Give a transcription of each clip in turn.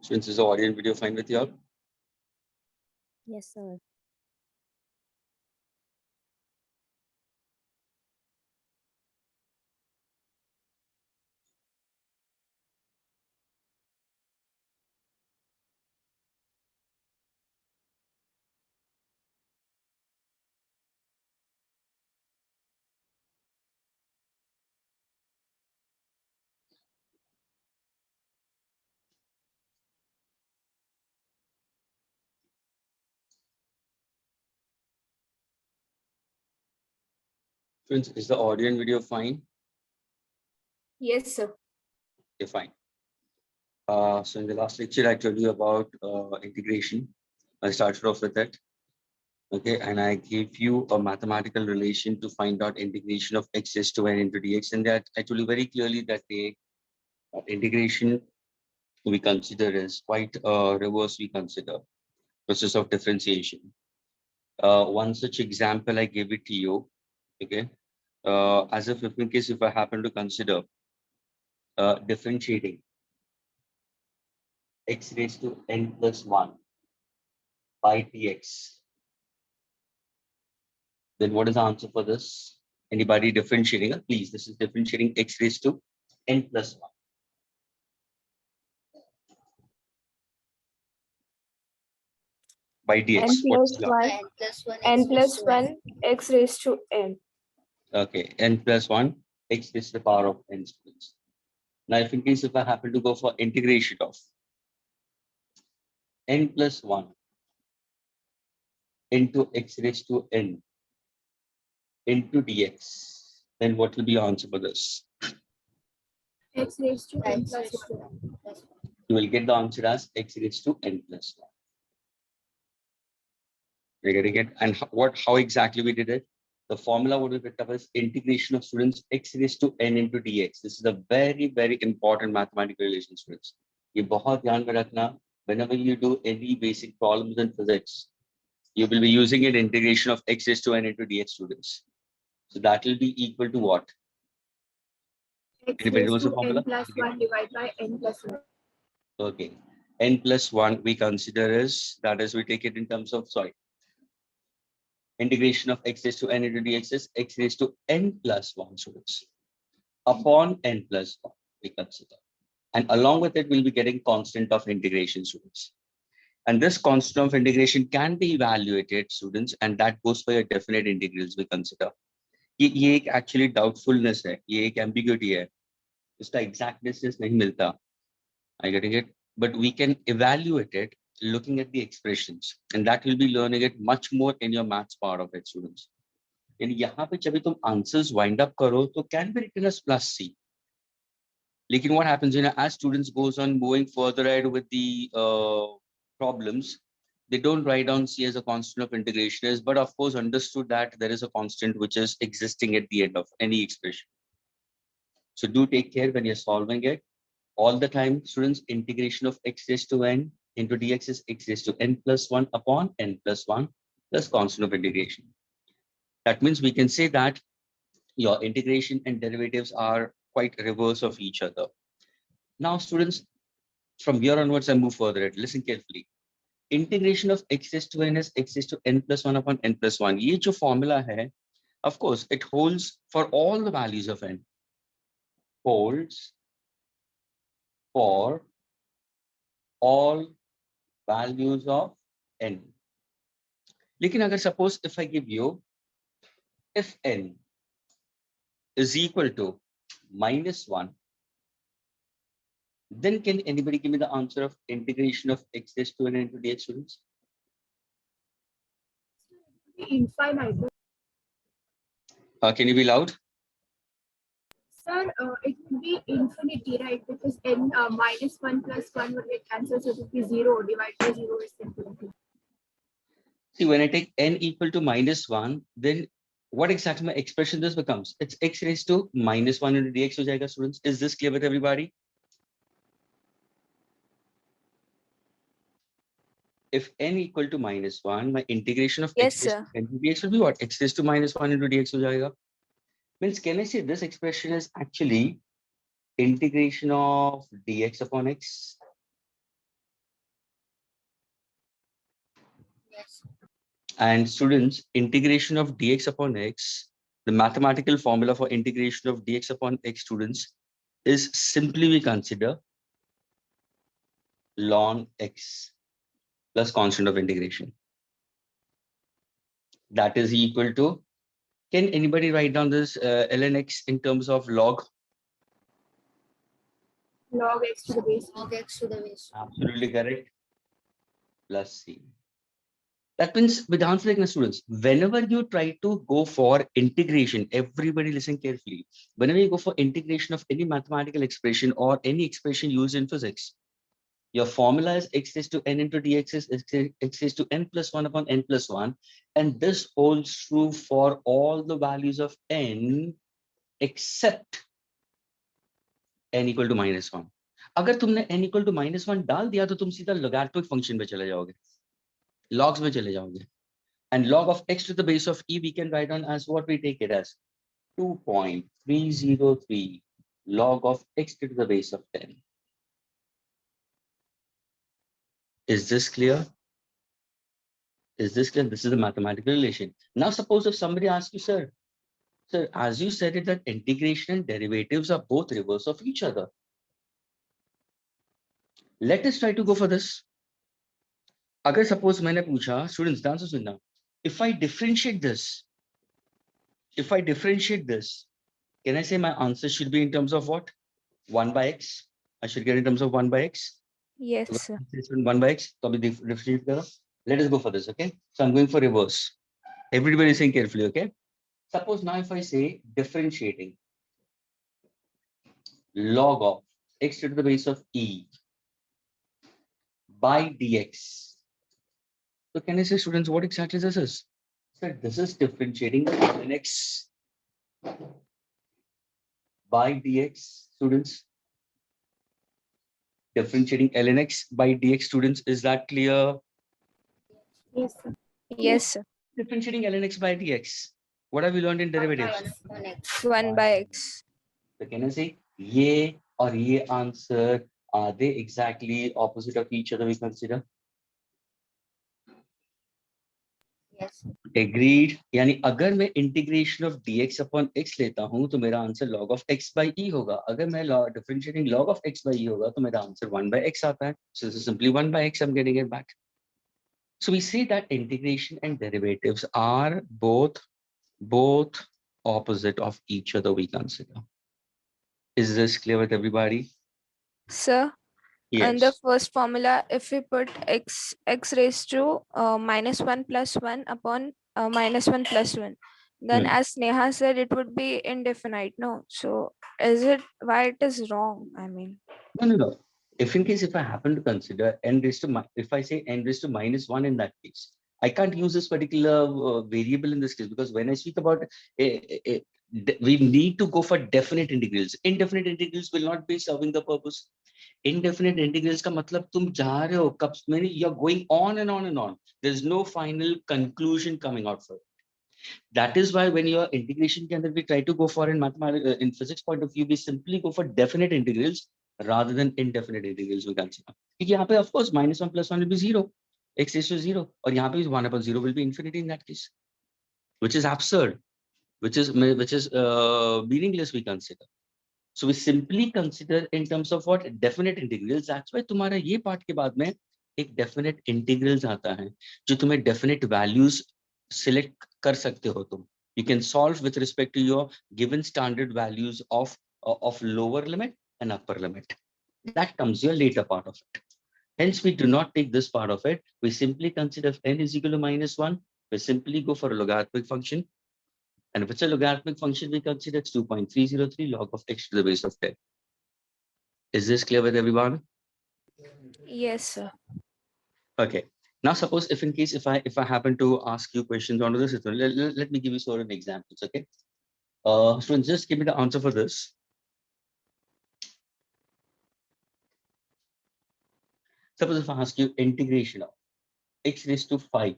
Since is the audio and video fine with you all? Yes, sir. Since is the audio and video fine? Yes, sir. Okay, fine. So in the last lecture, I told you about integration. I started off with it. Okay, and I gave you a mathematical relation to find out integration of x raised to n into dx. And that I told you very clearly that the integration we consider is quite reverse we consider process of differentiation. One such example I gave it to you. Okay, as if in case if I happen to consider differentiating x raised to n plus 1 by dx, then what is the answer for this? Anybody differentiating? Please, this is differentiating x raised to n plus 1. By dx. N plus 1, n plus 1 x raised to n. Okay, n plus 1 x raised to the power of n students. Now, if in case if I happen to go for integration of n plus 1 into x raised to n into dx, then what will be your answer for this? X raised to n plus 1. You will get the answer as x raised to n plus 1. You're getting it? And how exactly we did it? The formula would be picked up as integration of students x raised to n into dx. This is a very, very important mathematical relation, students. ये बहुत ध्यान में रखना. Whenever you do any basic problems in physics, you will be using it integration of x raised to n into dx, students. So that will be equal to what? X Anybody knows raised the to formula? n plus 1 divided by n plus 1. Okay. N plus 1 we consider as, that is, we take it in terms of, sorry, integration of x raised to n into dx is x raised to n plus 1, students, upon n plus 1 we consider. And along with it, we'll be getting constant of integration, students. And this constant of integration can be evaluated, students, and that goes for your definite integrals we consider. ये एक actually doubtfulness है, ये एक ambiguity है, इसका exactness नहीं मिलता. Are you getting it? But we can evaluate it looking at the expressions, and that will be learning it much more in your maths part of it, students. And यहाँ पे जब तुम answers wind up करो, तो can be written as plus c. Lekin what happens, as students goes on moving further ahead with the problems, they don't write down c as a constant of integration, but of course understood that there is a constant which is existing at the end of any expression. So do take care when you're solving it. All the time, students, integration of x raised to n into dx is x raised to n plus 1 upon n plus 1 plus constant of integration. That means we can say that your integration and derivatives are quite reverse of each other. Now, students, from here onwards, I move further. Listen carefully. Integration of x raised to n is x raised to n plus 1 upon n plus 1. ये जो formula है, of course, it holds for all the values of n. Holds for all values of n. लेकिन अगर suppose if I give you, if n is equal to -1, then can anybody give me the answer of integration of x raised to n into dx, students? Infinite. Can you be loud? Sir, it would be infinity, right? Because n minus 1 plus 1 would get cancelled, so it would be 0. Divided by 0 is infinity. See, when I take n equal to -1, then what exactly my expression this becomes? It's x raised to -1 into dx हो जाएगा, students. Is this clear with everybody? If n equal to -1, my integration of Yes, x raised sir. to n to dx will be what? X raised to -1 into dx हो जाएगा. Means can I say this expression is actually integration of dx upon x? And students, integration of dx upon x, the mathematical formula for integration of dx upon x, students, is simply we consider ln x plus constant of integration. That is equal to, can anybody write down this ln x in terms of log? Log x to the base. Log x to the base. Absolutely correct. Plus c. That means, with answer like students, whenever you try to go for integration, everybody listen carefully. Whenever you go for integration of any mathematical expression or any expression used in physics, your formula is x raised to n into dx is x raised to n plus 1 upon n plus 1. And this holds true for all the values of n except n equal to -1. अगर तुमने n equal to -1 डाल दिया तो तुम सीधा logarithmic function में चले जाओगे, logs में चले जाओगे. And log of x to the base of e we can write down as what we take it as 2.303 log of x to the base of 10. Is this clear? Is this clear? This is a mathematical relation. Now suppose if somebody asks you, sir, as you said it, that integration and derivatives are both reverse of each other. Let us try to go for this. Agar suppose मैंने पूछा, students ध्यान से सुनना, if I differentiate this, can I say my answer should be in terms of what? 1 by x. I should get in terms of 1 by x. Yes, sir. 1 by x. So differentiate karo. Let us go for this, okay? So I'm going for reverse. Everybody listen carefully, okay? Suppose now if I say differentiating log of x to the base of e by dx. So can I say, students, what exactly this is? So this is differentiating ln x by dx, students. Differentiating ln x by dx, students. Is that clear? Yes, sir. Yes, sir. Differentiating ln x by dx. What have we learned in derivatives? 1 by x. So can I say ye or ye answer, are they exactly opposite of each other we consider? Yes. Agreed. यानी अगर मैं integration of dx upon x लेता हूं तो मेरा answer log of x by e होगा. अगर मैं differentiating log of x by e होगा तो मेरा आंसर 1 by x आता है. So this is simply 1 by x. I'm getting it back. So we say that integration and derivatives are both opposite of each other we consider. Is this clear with everybody? Sir, and the Yes. first formula, if we put x raised to -1 plus 1 upon -1 plus 1, then as Neha said, it would be indefinite. No, so is it why it is wrong? I mean, No. If in case if I happen to consider n raised to if I say n raised to -1 in that case, I can't use this particular variable in this case, because when I speak about we need to go for definite integrals. Indefinite integrals will not be serving the purpose. Indefinite integrals का मतलब तुम जा रहे हो कब, you're going on and on and on. There's no final conclusion coming out for it. That is why when your integration के अंदर we try to go for in mathematics, in physics point of view, we simply go for definite integrals rather than indefinite integrals we consider. क्योंकि यहाँ पे of course -1 plus 1 will be 0, x is to 0, और यहाँ पे 1 upon 0 will be infinity in that case, which is absurd, which is meaningless we consider. So we simply consider in terms of what definite integrals. That's why तुम्हारा ये part के बाद में एक definite integrals आता है जो तुम्हें definite values select कर सकते हो तुम. You can solve with respect to your given standard values of lower limit and upper limit. That comes your later part of it. Hence, we do not take this part of it. We simply consider if n is equal to -1, we simply go for a logarithmic function. And if it's a logarithmic function, we consider it's 2.303 log of x to the base of 10. Is this clear with everyone? yes, sir. Okay. Now, suppose if in case if I happen to ask you questions on this, let me give you sort of examples. Okay. Students, just give me the answer for this. Suppose if I ask you integration of x raised to 5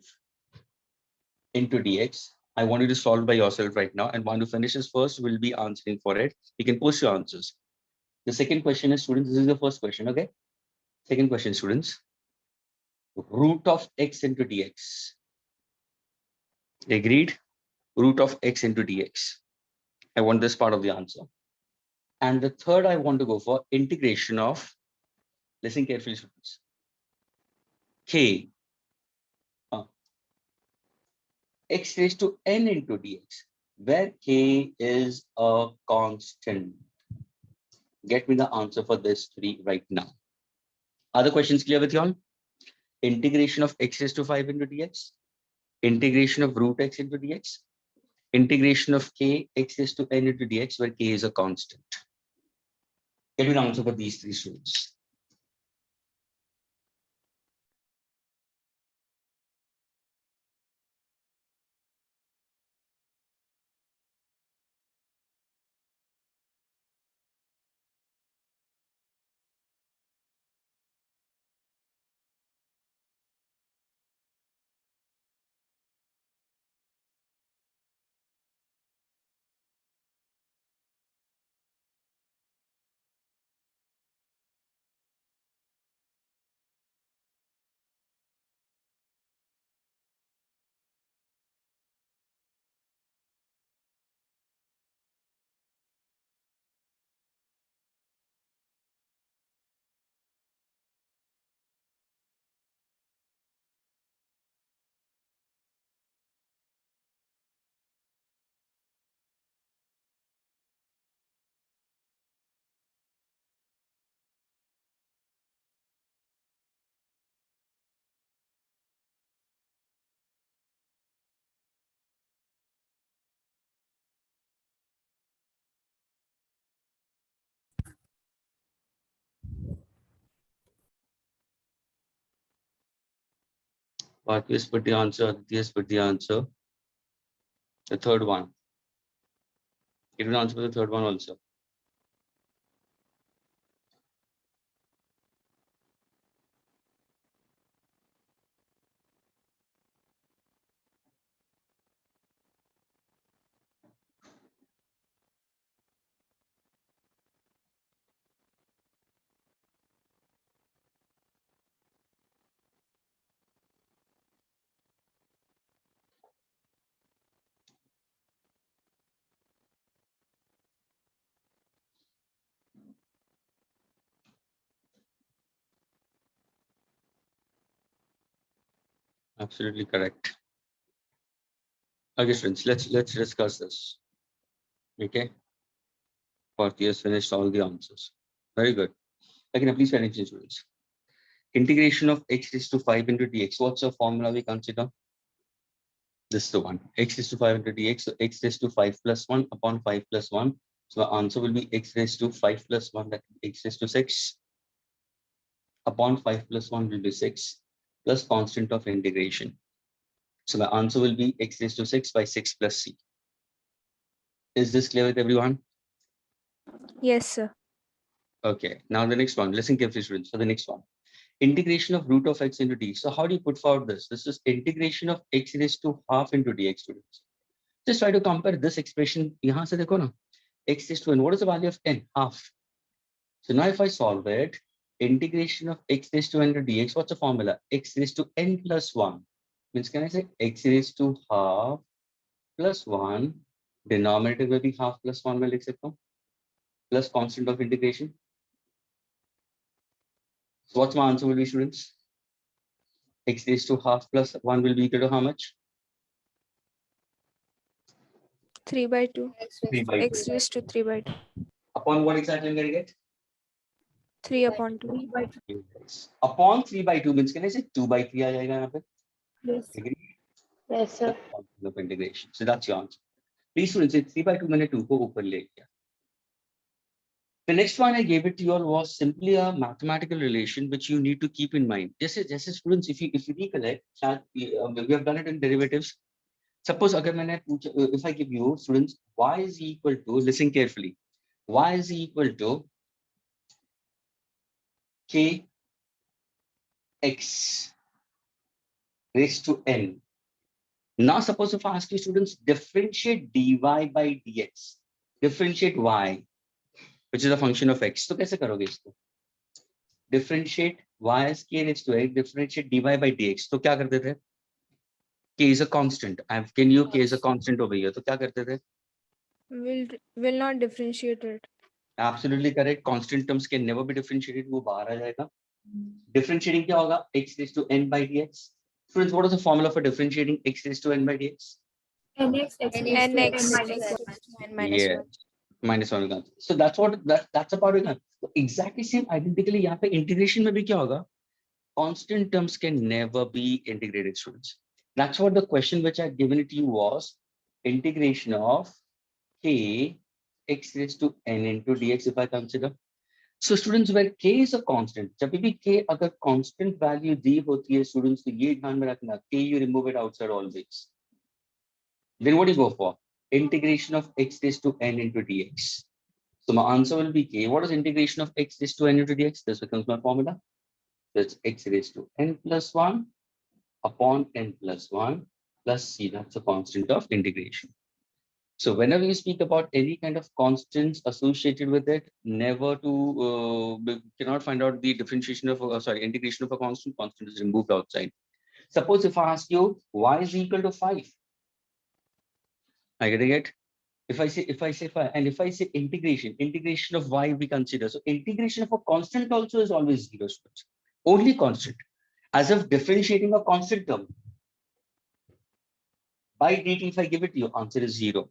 into dx. I want you to solve by yourself right now, and one who finishes first will be answering for it. You can post your answers. The second question is, students, this is the first question, okay? Second question, students. Root of x into dx. Agreed? Root of x into dx. I want this part of the answer. And the third I want to go for integration of, listen carefully, students, k x raised to n into dx, where k is a constant. Get me the answer for this three right now. Are the questions clear with you all? Integration of x raised to 5 into dx, integration of root x into dx, integration of k x raised to n into dx, where k is a constant. Get me the answer for these three students. Bharti has put the answer, Aditi has put the answer. The third one. Give an answer for the third one also. Absolutely correct. Okay, friends, let's discuss this. Okay. Bharti has finished all the answers. Very good. Okay, now please pay attention, students. Integration of x raised to 5 into dx. What's the formula we consider? This is the one. X raised to 5 into dx. So x raised to 5 plus 1 upon 5 plus 1. So the answer will be x raised to 5 plus 1, that x raised to 6 upon 5 plus 1 will be 6 plus constant of integration. So the answer will be x raised to 6 by 6 plus c. Is this clear with everyone? Yes, sir. Okay, now the next one. Listen carefully, students, for the next one. Integration of root of x into dx. So how do you put forward this? This is integration of x raised to half into dx, students. Just try to compare this expression. यहाँ से देखो ना, x raised to n. What is the value of n? Half. So now if I solve it, integration of x raised to n into dx, what's the formula? X raised to n plus 1. Means can I say x raised to half plus 1, denominator will be half plus 1 में लिख सकता हूँ, plus constant of integration. So what's my answer will be, students? X raised to half plus 1 will be equal to how much? 3 by 2. 3 by 2. X raised to 3 by 2. Upon what exactly I'm going to get? 3 upon 2. 3 by 2. Yes. Upon 3 by 2 means can I say 2 by 3 आ जाएगा यहाँ पे? Yes. Agree? Yes, sir. Of integration. So that's your answer. Please students, 3 by 2 मैंने 2 को ऊपर ले लिया. The next one I gave it to you all was simply a mathematical relation which you need to keep in mind. जैसे students, if you recollect, we have done it in derivatives. Suppose अगर मैंने पूछा, if I give you students y is equal to, listen carefully, y is equal to k x raised to n. Now suppose if I ask you students differentiate dy by dx, differentiate y, which is a function of x. तो कैसे करोगे इसको? Differentiate y is k raised to x, differentiate dy by dx. तो क्या करते थे? k is a constant. Can you k is a constant over here? तो क्या करते थे? Will not differentiate it. Absolutely correct. Constant terms can never be differentiated. वो बाहर आ जाएगा. Differentiating क्या होगा? X raised to n by dx. Friends, what is the formula for differentiating x raised to n by dx? nx x raised to n Nx minus raised 1. to n minus Yeah. 1. Minus one होगा. So that's what that's about it. So exactly same identically यहाँ पे integration में भी क्या होगा? Constant terms can never be integrated, students. That's what the question which I had given it to you was integration of k x raised to n into dx if I consider. So students, where k is a constant, जब भी k अगर constant value दी होती है students, तो ये ध्यान में रखना, k you remove it outside always. Then what do you go for? Integration of x raised to n into dx. So my answer will be k. What is integration of x raised to n into dx? This becomes my formula. That's x raised to n plus 1 upon n plus 1 plus c. That's a constant of integration. So whenever you speak about any kind of constants associated with it, never to cannot find out the differentiation of integration of a constant. Constant is removed outside. Suppose if I ask you y is equal to 5, I getting it? If I say 5, and if I say integration of y we consider. So integration of a constant also is always 0. Only constant. As of differentiating a constant term. By dt, if I give it to you, answer is 0.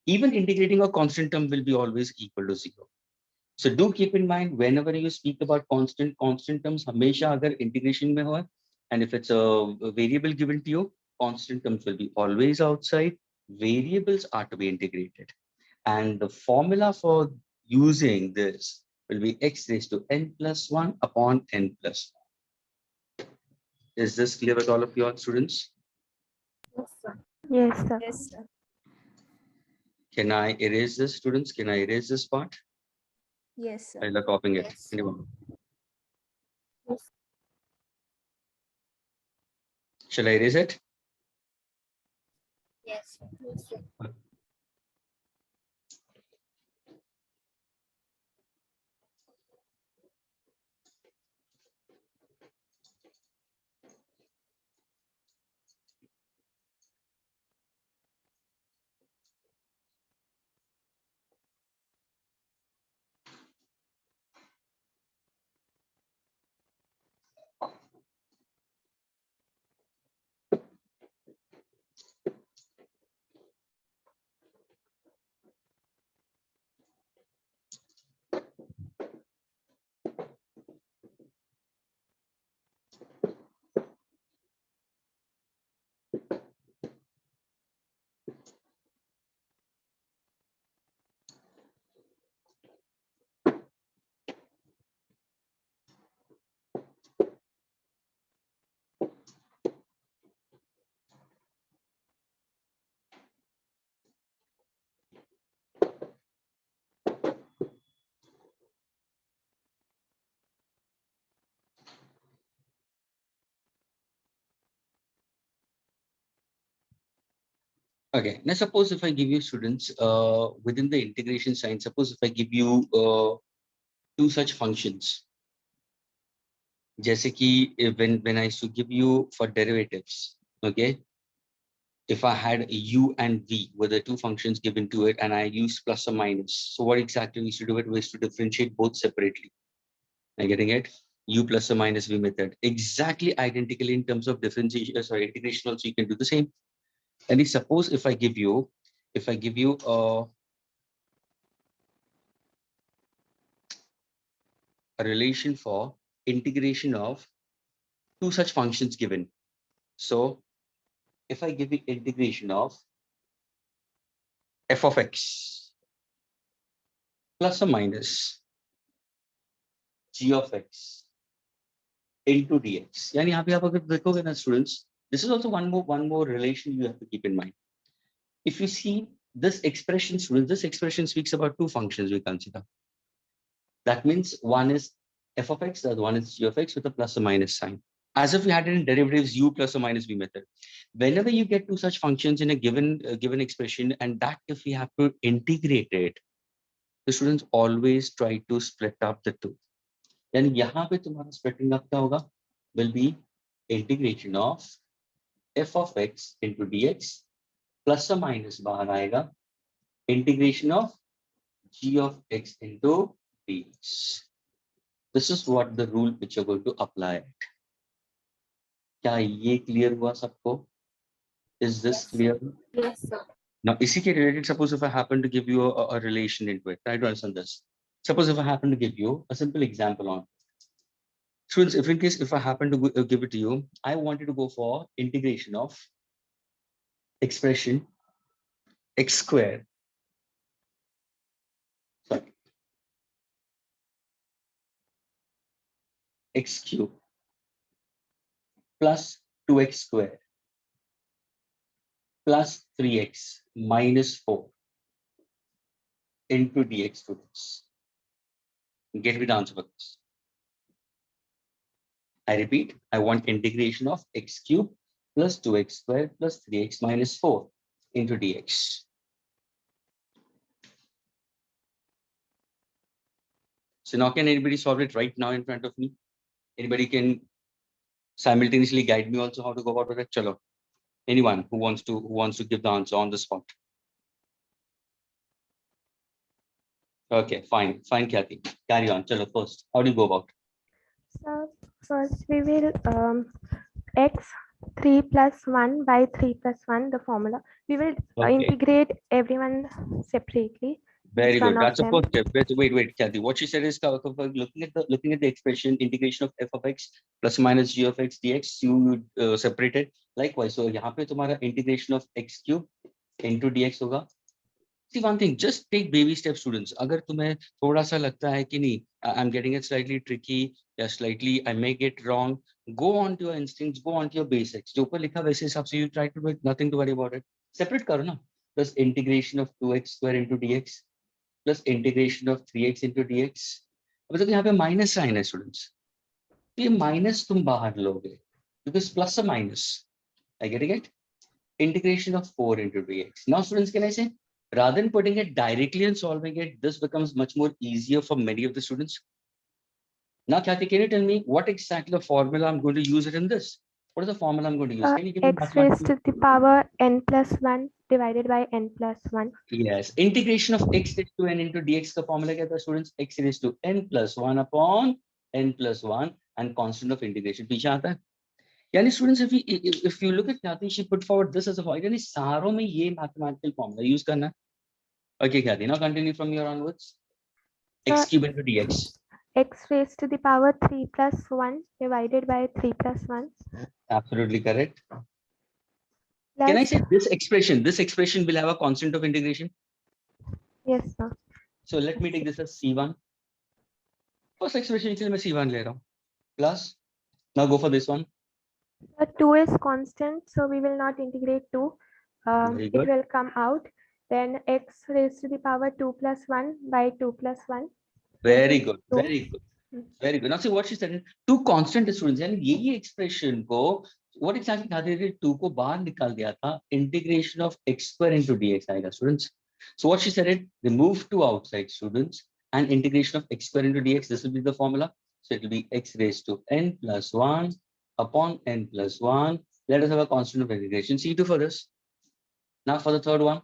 Even integrating a constant term will be always equal to 0. So do keep in mind whenever you speak about constant terms, हमेशा अगर integration में हो, and if it's a variable given to you, constant terms will be always outside. Variables are to be integrated. And the formula for using this will be x raised to n plus 1 upon n plus 1. Is this clear with all of your students? Yes, sir. Yes, sir. Yes, sir. Can I erase this, students? Can I erase this part? Yes, sir. I'll copying it. Yes. Anyone? Yes. Shall I erase it? Yes, sir. Yes, sir. Okay, now suppose if I give you students within the integration sign, suppose if I give you two such functions. जैसे कि when I used to give you for derivatives, okay? If I had u and v were the two functions given to it and I used plus or minus. So what exactly we used to do it was to differentiate both separately. Am I getting it? U plus or minus v method. Exactly identically in terms of differentiation, integration also you can do the same. And suppose if I give you a relation for integration of two such functions given. So if I give you integration of f of x plus or minus g of x into dx. यानी यहाँ पे आप अगर देखोगे ना students, this is also one more relation you have to keep in mind. If you see this expression, students, this expression speaks about two functions we consider. That means one is f of x, the other one is g of x with a plus or minus sign. As if we had it in derivatives u plus or minus v method. Whenever you get two such functions in a given expression, and that if we have to integrate it, the students always try to split up the two. Then यहाँ पे तुम्हारा splitting up क्या होगा? Will be integration of f of x into dx plus or minus बाहर आएगा integration of g of x into dx. This is what the rule which you're going to apply. क्या ये clear हुआ सबको? Is this clear? Yes, sir. Now, इसी के related, suppose if I happen to give you a relation into it, try to understand this. Suppose if I happen to give you a simple example on students, if in case if I happen to give it to you, I wanted to go for integration of expression x square. Sorry, x cube plus 2x square plus 3x minus 4 into dx students. Get me the answer for this. I repeat, I want integration of x cube plus 2x square plus 3x minus 4 into dx. So now can anybody solve it right now in front of me? Anybody can simultaneously guide me also how to go about it? Chalo. Anyone who wants to give the answer on the spot. Okay, fine, Kathy. Carry on. Chalo, first, how do you go about? So first we will x 3 plus 1 by 3 plus 1, the formula. We will Okay. integrate everyone separately. Very Each good. one of That's the them. first step. Wait, Kathy. What she said is looking at the expression integration of f of x plus or minus g of x dx. You separate it likewise. So यहाँ पे तुम्हारा integration of x cube into dx होगा. See one thing. Just take baby steps, students. अगर तुम्हें थोड़ा सा लगता है कि नहीं, I'm getting it slightly tricky, या slightly I may get wrong. Go on to your instincts. Go on to your basics. जो ऊपर लिखा वैसे हिसाब से you try to do it. Nothing to worry about it. Separate करो ना. Plus integration of 2x square into dx. Plus integration of 3x into dx. अब देखो यहाँ पे माइनस साइन है स्टूडेंट्स, ये माइनस तुम बाहर लोगे because plus or minus. I getting it? Integration of 4 into dx. Now students, can I say rather than putting it directly and solving it, this becomes much more easier for many of the students. Now Kathy, can you tell me what exactly the formula I'm going to use it in this? What is the formula I'm going to use? Can you give me X raised to the power n plus 1 divided by n plus 1. Yes, integration of x raised to n into dx का formula क्या था students? X raised to n plus 1 upon n plus 1 and constant of integration पीछे आता है. यानी students, if you look at Kathy, she put forward this as a formula. यानी सारों में ये mathematical formula use करना है. Okay, Kathy, now continue from here onwards. X cube into dx. X raised to the power 3 plus 1 divided by 3 plus 1. Absolutely correct. Plus, Can I say this expression will have a constant of integration? yes, sir. So let me take this as C1. First expression के लिए मैं C1 ले रहा हूँ. Plus, now go for this one. 2 is constant, so we will not integrate 2. Very It good. will come out. Then x raised to the power 2 plus 1 by 2 plus 1. Very good. Two. Very good. Very good. Now see what she said. Two constant students. यानी यही expression को what exactly खाते थे 2 को बाहर निकाल दिया था. Integration of x square into dx आएगा students. So what she said it, remove 2 outside students and integration of x square into dx. This will be the formula. So it will be x raised to n plus 1 upon n plus 1. Let us have a constant of integration. C2 for this. Now for the third one.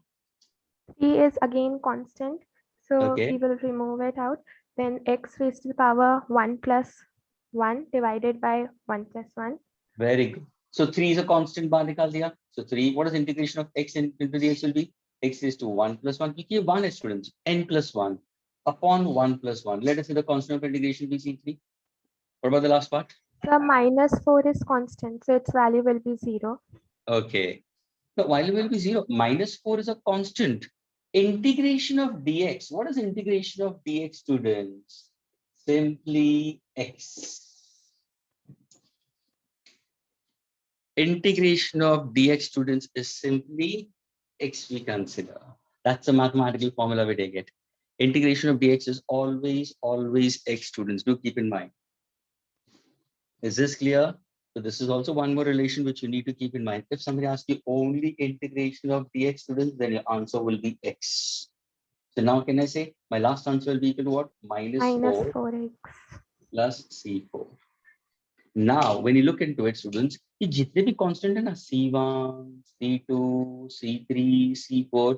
3 is again constant, so Okay. we will remove it out. Then x raised to the power 1 plus 1 divided by 1 plus 1. Very good. So 3 is a constant बाहर निकाल दिया. So 3, what is integration of x into dx will be? X raised to 1 plus 1. क्योंकि 1 है students. n plus 1 upon 1 plus 1. Let us see the constant of integration be C3. What about the last part? The minus 4 is constant, so its value will be 0. Okay. The value will be 0. Minus 4 is a constant. Integration of dx. What is integration of dx, students? Simply x. Integration of dx, students, is simply x we consider. That's a mathematical formula we take it. Integration of dx is always x, students. Do keep in mind. Is this clear? So this is also one more relation which you need to keep in mind. If somebody asks you only integration of dx, students, then your answer will be x. So now can I say my last answer will be equal to what? Minus Minus 4 4x. plus C4. Now, when you look into it, students, ये जितने भी constant है ना, C1, C2, C3, C4,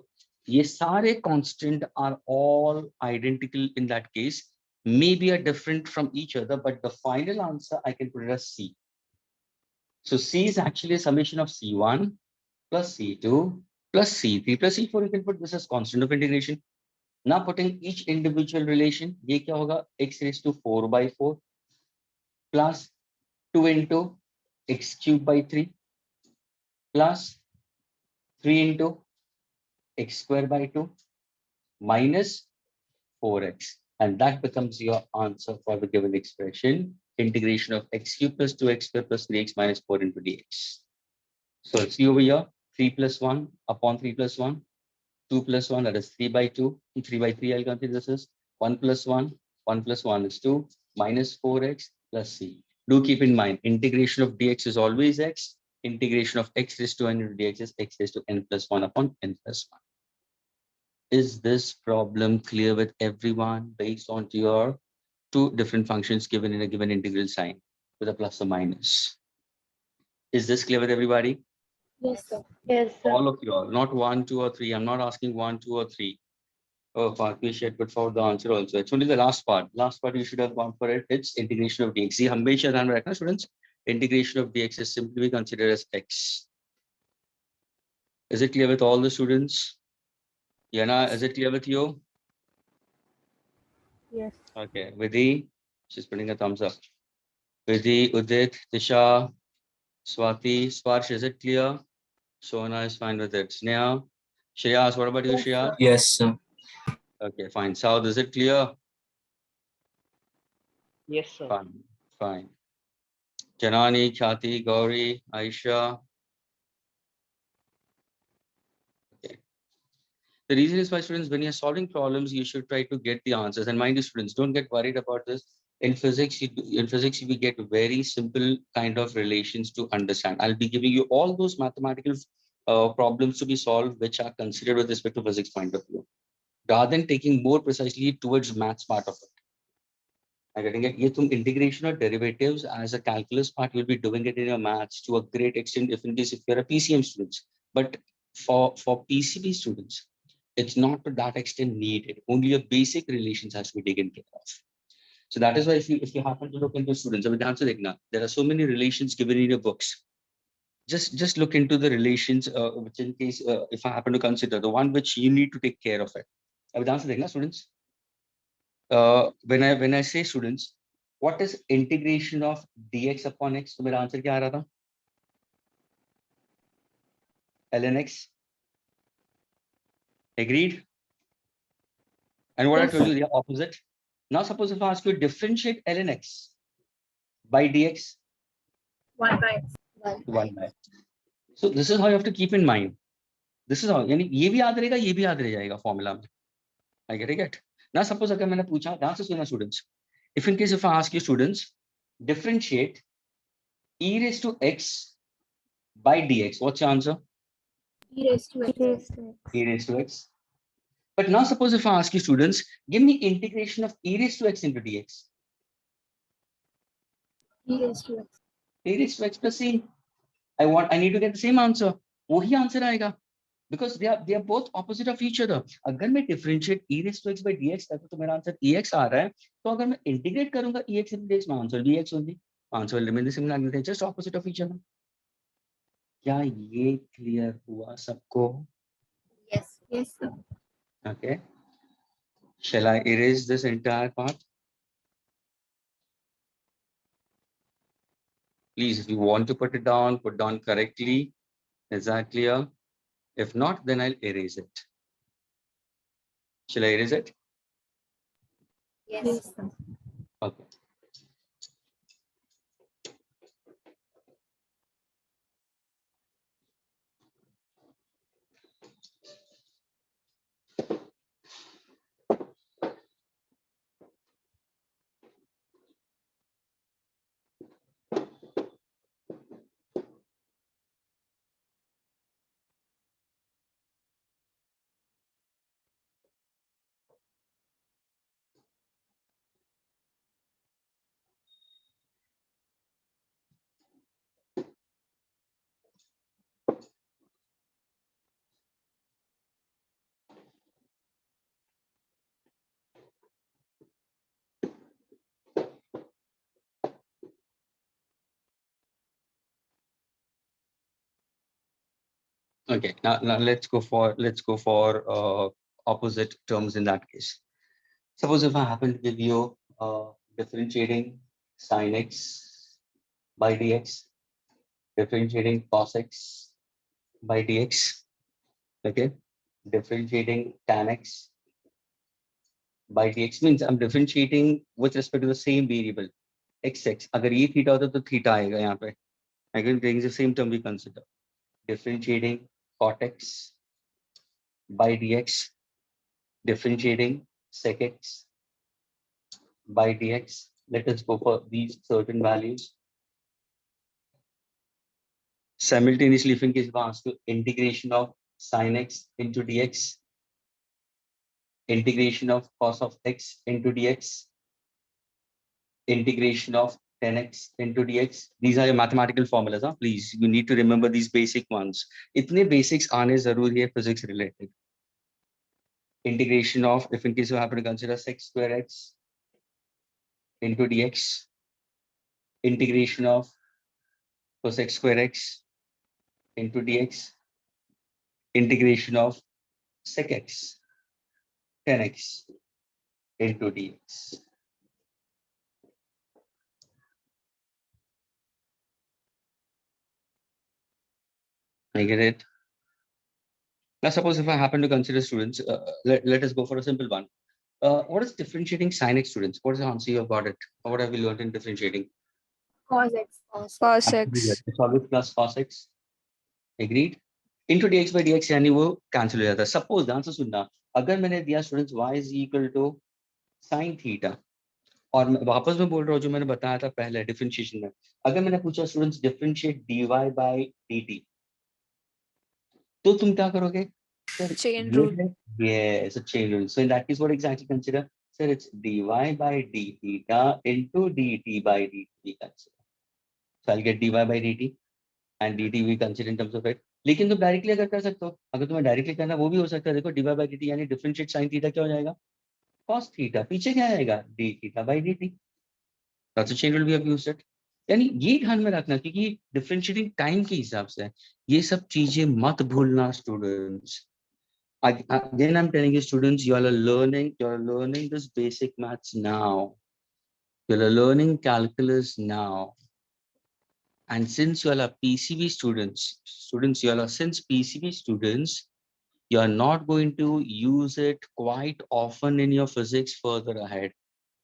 ये सारे constant are all identical in that case. Maybe are different from each other, but the final answer I can put it as C. So C is actually a summation of C1 plus C2 plus C3 plus C4. You can put this as constant of integration. Now putting each individual relation, ये क्या होगा? X raised to 4 by 4 plus 2 into x cubed by 3 plus 3 into x square by 2 minus 4x. And that becomes your answer for the given expression. Integration of x cubed plus 2x square plus 3x minus 4 into dx. So see over here, 3 plus 1 upon 3 plus 1, 2 plus 1, that is 3 by 2, 3 by 3, I'll consider this is 1 plus 1 plus 1 is 2, minus 4x plus c. Do keep in mind, integration of dx is always x, integration of x raised to n into dx is x raised to n plus 1 upon n plus 1. Is this problem clear with everyone based on your two different functions given in a given integral sign with a plus or minus? Is this clear with everybody? Yes, sir. Yes, sir. All of you all, not 1, 2, or 3. I'm not asking 1, 2, or 3. Oh, fuck, we should put forward the answer also. It's only the last part. Last part you should have gone for it. It's integration of dx. ये हमेशा ध्यान रखना students. Integration of dx is simply considered as x. Is it clear with all the students? Yana, is it clear with you? Yes. Okay. Vidhi, she's putting a thumbs up. Vidhi, Udit, Tisha, Swati, Sparsh, is it clear? Sona is fine with it. Sneha, Shreyas, what about you, Yes, Shreyas? sir. Yes, sir. Okay, fine. Saud, is it clear? Yes, sir. Fine, fine. Janani, Khyati, Gauri, Aisha. Okay. The reason is why students, when you're solving problems, you should try to get the answers. And mind you, students, don't get worried about this. In physics, you will get very simple kind of relations to understand. I'll be giving you all those mathematical problems to be solved, which are considered with respect to physics point of view, rather than taking more precisely towards maths part of it. I'm getting it. ये तुम integration or derivatives as a calculus part, you'll be doing it in your maths to a great extent if in case if you're a PCM students. But for PCB students, it's not to that extent needed. Only your basic relations has to be taken care of. So that is why if you happen to look into students, there are so many relations given in your books. Just look into the relations, which in case if I happen to consider the one which you need to take care of it. Students. When I say students, what is integration of dx upon x? तो मेरा answer क्या आ रहा था? ln x. Agreed? And what Yes. I told you, the opposite. Now suppose if I ask you to differentiate ln x by dx. 1 by x. 1 by. So this is how you have to keep in mind. This is how, यानी ये भी याद रहेगा, ये भी याद रह जाएगा formula में. I get it. Now suppose अगर मैंने पूछा, ध्यान से सुनना students. If in case if I ask you students, differentiate e raised to x by dx, what's your answer? E raised to E x. raised to x. E raised to x. But now suppose if I ask you students, give me integration of e raised to x into dx. E raised to x. E raised to x plus c. I need to get the same answer. वही answer आएगा. Because they are both opposite of each other. अगर मैं differentiate e raised to x by dx करता तो मेरा answer ex आ रहा है. तो अगर मैं integrate करूंगा ex into dx, my answer will be x only. Answer will remain the same, like they're just opposite of each other. क्या ये clear हुआ सबको? Yes. Yes, sir. Okay. Shall I erase this entire part? Please, if you want to put down correctly. Is that clear? If not, then I'll erase it. Shall I erase it? Yes, sir. Okay. Okay, now let's go for opposite terms in that case. Suppose if I happen to give you differentiating sin x by dx, differentiating cos x by dx, okay, differentiating tan x by dx means I'm differentiating with respect to the same variable xx. अगर ये theta होता तो theta आएगा यहाँ पे. Again, taking the same term we consider differentiating cot x by dx, differentiating sec x by dx. Let us go for these certain values. Simultaneously, if in case we ask to integration of sin x into dx, integration of cos of x into dx, integration of tan x into dx. These are your mathematical formulas. Huh? Please, you need to remember these basic ones. इतने basics आने जरूरी है physics related. Integration of, if in case you happen to consider sec square x into dx, integration of cosec square x into dx, integration of sec x, tan x into dx. I get it. Now, suppose if I happen to consider students, let us go for a simple one. What is differentiating sin x, students? What is the answer you have got it? Or what have we learned in differentiating? Cos x. Cos x. It's always plus cos x. Agreed? Into dx by dx यानी वो cancel हो जाता है. Suppose ध्यान से सुनना, अगर मैंने दिया students y is equal to sin theta, और मैं वापस में बोल रहा हूँ जो मैंने बताया था पहले डिफरेंशिएशन में, अगर मैंने पूछा students differentiate dy by dt, तो तुम क्या करोगे? Sir, Chain rule. yes, a chain rule. So in that case, what exactly consider? Sir, it's dy by d theta into dt by dt we consider. So I'll get dy by dt and dt we consider in terms of it. लेकिन तुम directly अगर कर सकते हो, अगर तुम्हें directly करना वो भी हो सकता है. देखो dy by dt यानी डिफरेंशिएट sin थीटा क्या हो जाएगा? cos theta. पीछे क्या आएगा? d theta by dt. That's a chain rule we have used it. यानी ये ध्यान में रखना क्योंकि डिफरेंशिएटिंग टाइम के हिसाब से है. ये सब चीजें मत भूलना students. Again, I'm telling you, students, you all are learning this basic maths now. You are learning calculus now. And since you all are PCB students, since PCB students, you are not going to use it quite often in your physics further ahead.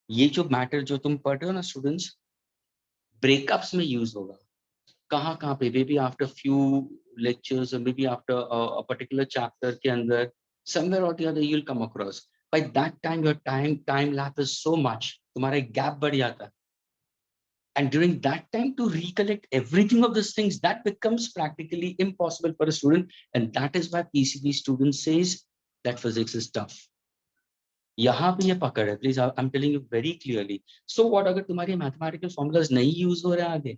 ये जो matter जो तुम पढ़ रहे हो ना students, breakups में use होगा. कहाँ पे? Maybe after few lectures or maybe after a particular chapter के अंदर, somewhere or the other you'll come across. By that time your time lapse is so much, तुम्हारा एक gap बढ़ जाता है. And during that time to recollect everything of these things, that becomes practically impossible for a student. And that is why PCB student says that physics is tough. यहाँ पे ये पकड़ है, please, I'm telling you very clearly. So what अगर तुम्हारी mathematical formulas नहीं use हो रहे आगे,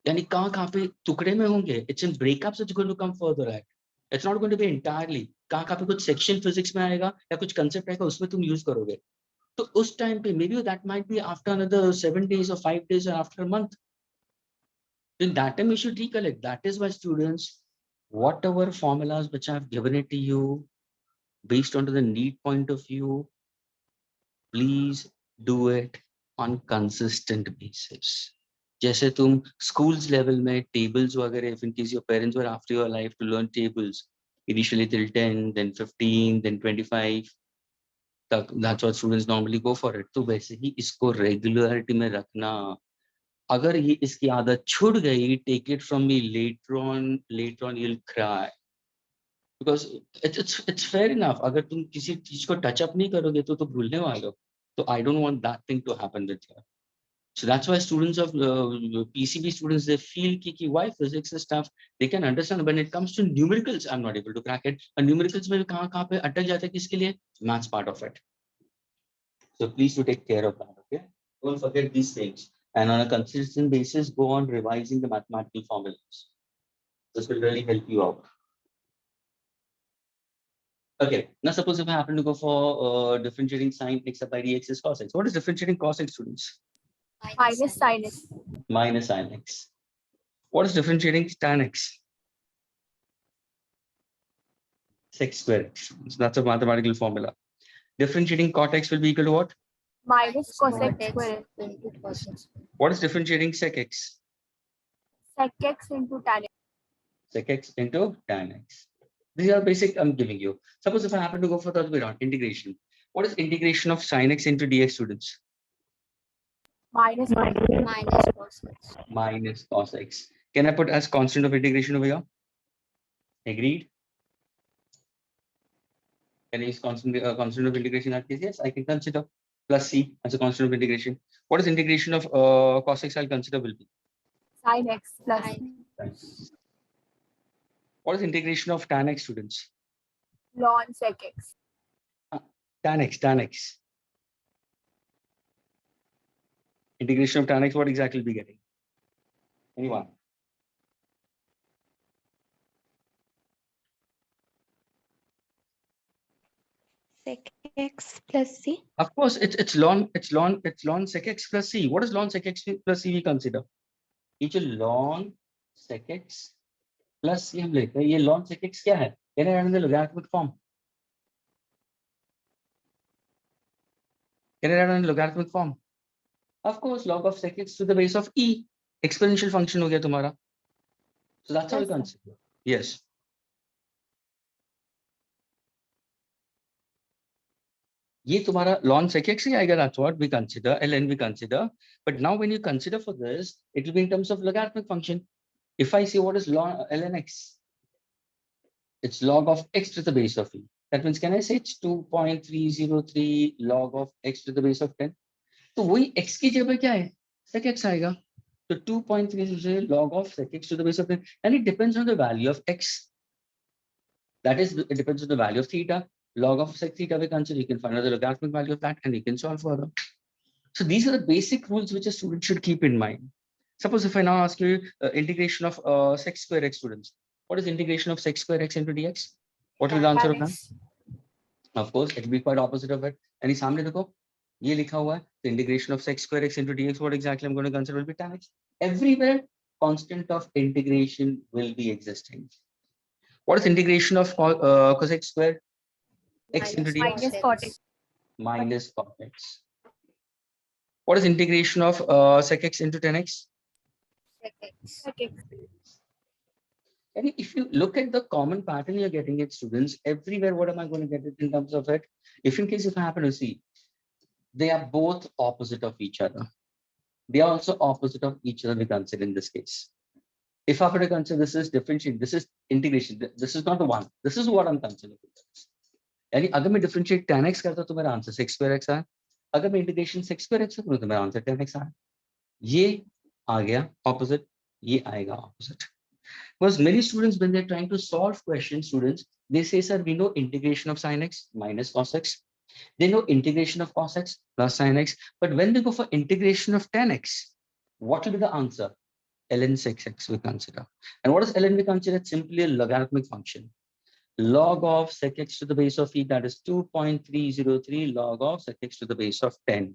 यानी कहाँ पे टुकड़े में होंगे? It's in breakups it's going to come further ahead. It's not going to be entirely. कहाँ पे कुछ section physics में आएगा या कुछ concept आएगा उसमें तुम use करोगे. तो उस time पे maybe that might be after another 7 days or 5 days or after a month. Then that time you should recollect. That is why students, whatever formulas which I've given it to you, based on the need point of view, please do it on consistent basis. जैसे तुम schools level में tables वगैरह, if in case your parents were after your life to learn tables, initially till 10, then 15, then 25, that's what students normally go for it. तो वैसे ही इसको regularity में रखना. अगर ये इसकी आदत छूट गई, take it from me, later on you'll cry. Because it's fair enough. अगर तुम किसी चीज को touch up नहीं करोगे तो भूलने वाले हो. So I don't want that thing to happen with you. So that's why students of PCB students, they feel कि why physics is tough. They can understand when it comes to numericals, I'm not able to crack it. And numericals में कहाँ पे अटक जाता है किसके लिए? Maths part of it. So please do take care of that, okay? Don't forget these things. And on a consistent basis, go on revising the mathematical formulas. This will really help you out. Okay, now suppose if I happen to go for differentiating sin x by dx is cos x. What is differentiating cos x, students? Minus sin x. Minus sin x. What is differentiating tan x? sec square x. So that's a mathematical formula. Differentiating cot x will be equal to what? Minus cosec Cot x square. into cos x. What is differentiating sec x? Sec x into tan x. Sec x into tan x. These are basic I'm giving you. Suppose if I happen to go for the other way around, integration. What is integration of sin x into dx, students? Minus Minus cos x. Minus cos x. Can I put as constant of integration over here? Agreed? Can I use constant of integration in that case? Yes, I can consider plus c as a constant of integration. What is integration of cos x I'll consider will be? sin x plus Sin. What is integration of tan x, students? ln sec x. Tan x. Integration of tan x, what exactly will be getting? Anyone? Sec x plus c. Of course, it's ln sec x plus c. What is ln sec x plus c we consider? ये जो ln sec x plus c हम लेते हैं, ये ln sec x क्या है? Can I write in the logarithmic form? Can I write in the logarithmic form? Of course, log of sec x to the base of e. Exponential function हो गया तुम्हारा. So that's how we Yes, sir. consider. Yes. ये तुम्हारा ln sec x ही आएगा. That's what we consider. Ln we consider. But now when you consider for this, it will be in terms of logarithmic function. If I say what is ln x, it's log of x to the base of e. That means can I say it's 2.303 log of x to the base of 10? तो वही x की जगह क्या है? Sec x आएगा. So 2.303 log of sec x to the base of 10, and it depends on the value of x. That is, it depends on the value of theta. Log of sec theta we consider, you can find out the logarithmic value of that and you can solve further. So these are the basic rules which a student should keep in mind. Suppose if I now ask you integration of sec square x, students. What is integration of sec square x into dx? What will the answer of tan that? x. Of course, it will be quite opposite of it. And सामने देखो, ये लिखा हुआ है, the integration of sec square x into dx, what exactly I'm going to consider will be tan x. Everywhere, constant of integration will be existing. What is integration of cosec square x into dx? Minus cot x. Minus cot x. What is integration of sec x into tan x? Sec x. Sec x. And if you look at the common pattern you're getting it, students, everywhere, what am I going to get it in terms of it? If in case if I happen to see, they are both opposite of each other. They are also opposite of each other, we consider in this case. If I were to consider this is differentiation, this is integration, this is not the one. This is what I'm considering. यानी अगर मैं differentiate tan x करता तो मेरा answer sec square x आया. अगर मैं integration sec square x करूँ तो मेरा आंसर tan x आया. ये आ गया opposite, ये आएगा opposite. Because many students, when they're trying to solve questions, students, they say, sir, we know integration of sin x minus cos x. They know integration of cos x plus sin x. But when they go for integration of tan x, what will be the answer? Ln sec x we consider. And what is ln we consider? It's simply a logarithmic function. Log of sec x to the base of e, that is 2.303 log of sec x to the base of 10.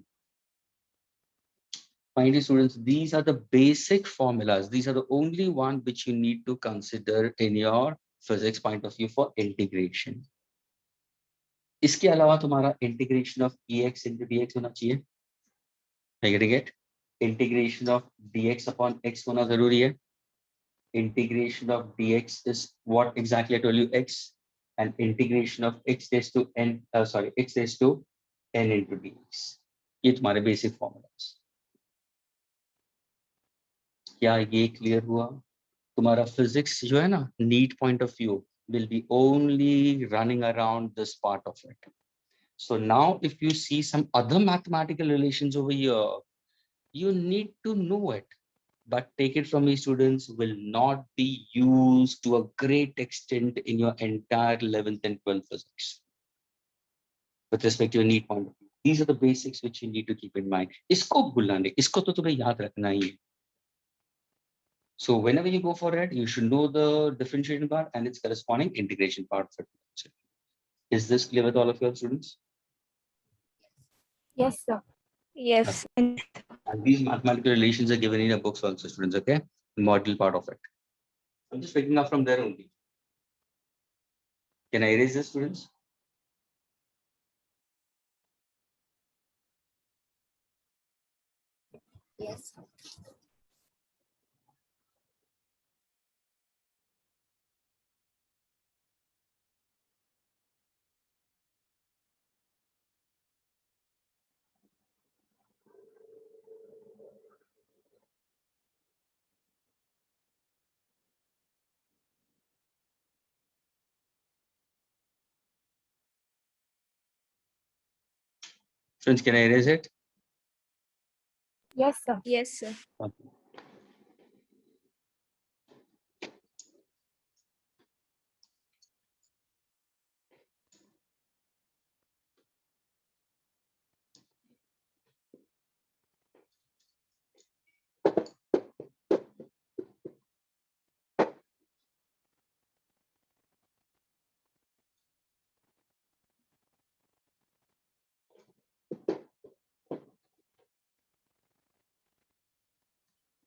Finally, students, these are the basic formulas. These are the only one which you need to consider in your physics point of view for integration. इसके अलावा तुम्हारा integration of ex into dx होना चाहिए. Are you getting it? Integration of dx upon x होना जरूरी है. Integration of dx is what exactly I told you, x, and integration of x raised to n, x raised to n into dx. ये तुम्हारे basic formulas. क्या ये clear हुआ? तुम्हारा physics जो है ना, NEET point of view will be only running around this part of it. So now if you see some other mathematical relations over here, you need to know it, but take it from me, students, will not be used to a great extent in your entire 11th and 12th physics with respect to your need point of view. These are the basics which you need to keep in mind. इसको भूलना नहीं, इसको तो तुम्हें याद रखना ही है. So whenever you go for it, you should know the differentiation part and its corresponding integration part of it. Is this clear with all of your students? Yes, sir. Yes. And these mathematical relations are given in your books also, students, okay? The model part of it. I'm just picking up from there only. Can I erase this, students? Yes, sir. Students, can I erase it? Yes, sir. Yes, sir. Okay.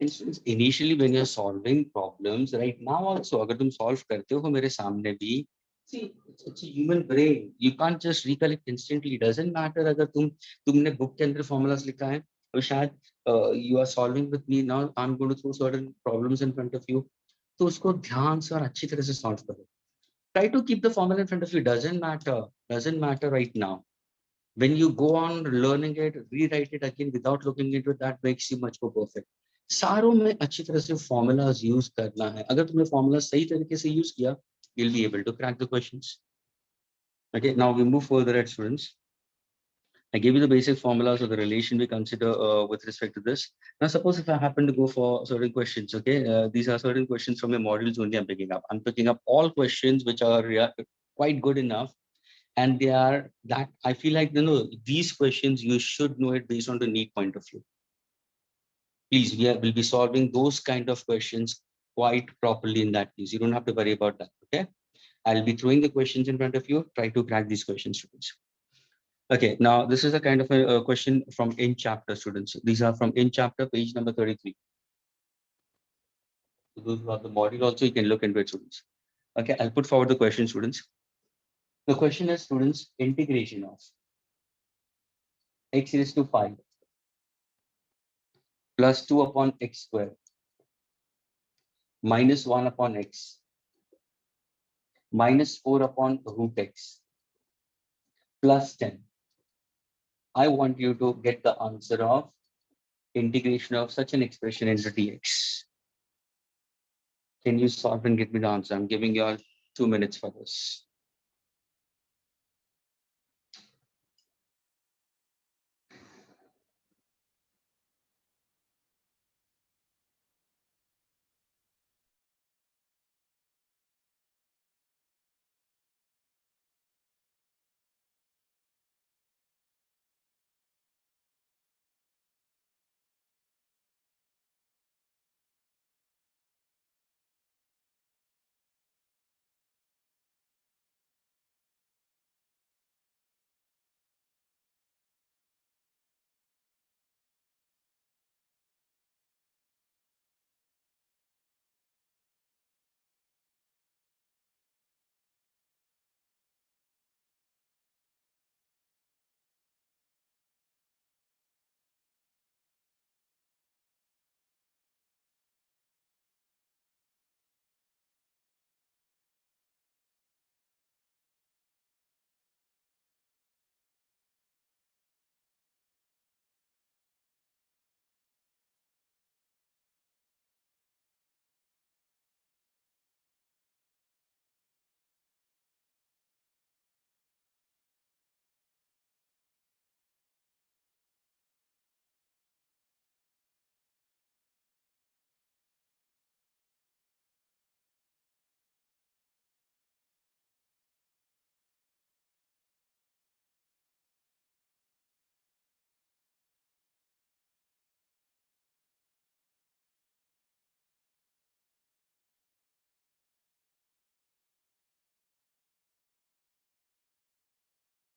Instance, initially when you're solving problems, right now also, अगर तुम solve करते हो मेरे सामने भी, see, it's a human brain. You can't just recollect instantly. Doesn't matter अगर तुमने book के अंदर formulas लिखा है, और शायद you are solving with me now. I'm going to throw certain problems in front of you. तो उसको ध्यान से और अच्छी तरह से solve करो. Try to keep the formula in front of you. Doesn't matter. Doesn't matter right now. When you go on learning it, rewrite it again without looking into it, that makes you much more perfect. सारों में अच्छी तरह से formulas use करना है. अगर तुमने formulas सही तरीके से use किया, you'll be able to crack the questions. Okay, now we move further at students. I gave you the basic formulas of the relation we consider with respect to this. Now, suppose if I happen to go for certain questions, okay, these are certain questions from your modules only I'm picking up. I'm picking up all questions which are quite good enough, and they are that I feel like, these questions you should know it based on the NEET point of view. Please, we'll be solving those kind of questions quite properly in that case. You don't have to worry about that, okay? I'll be throwing the questions in front of you. Try to crack these questions, students. Okay, now this is a kind of a question from in chapter, students. These are from in chapter, page number 33. So those who have the module also, you can look into it, students. Okay, I'll put forward the question, students. The question is, students, integration of x raised to 5 plus 2 upon x squared minus 1 upon x minus 4 upon root x plus 10. I want you to get the answer of integration of such an expression into dx. Can you solve and get me the answer? I'm giving you all 2 minutes for this.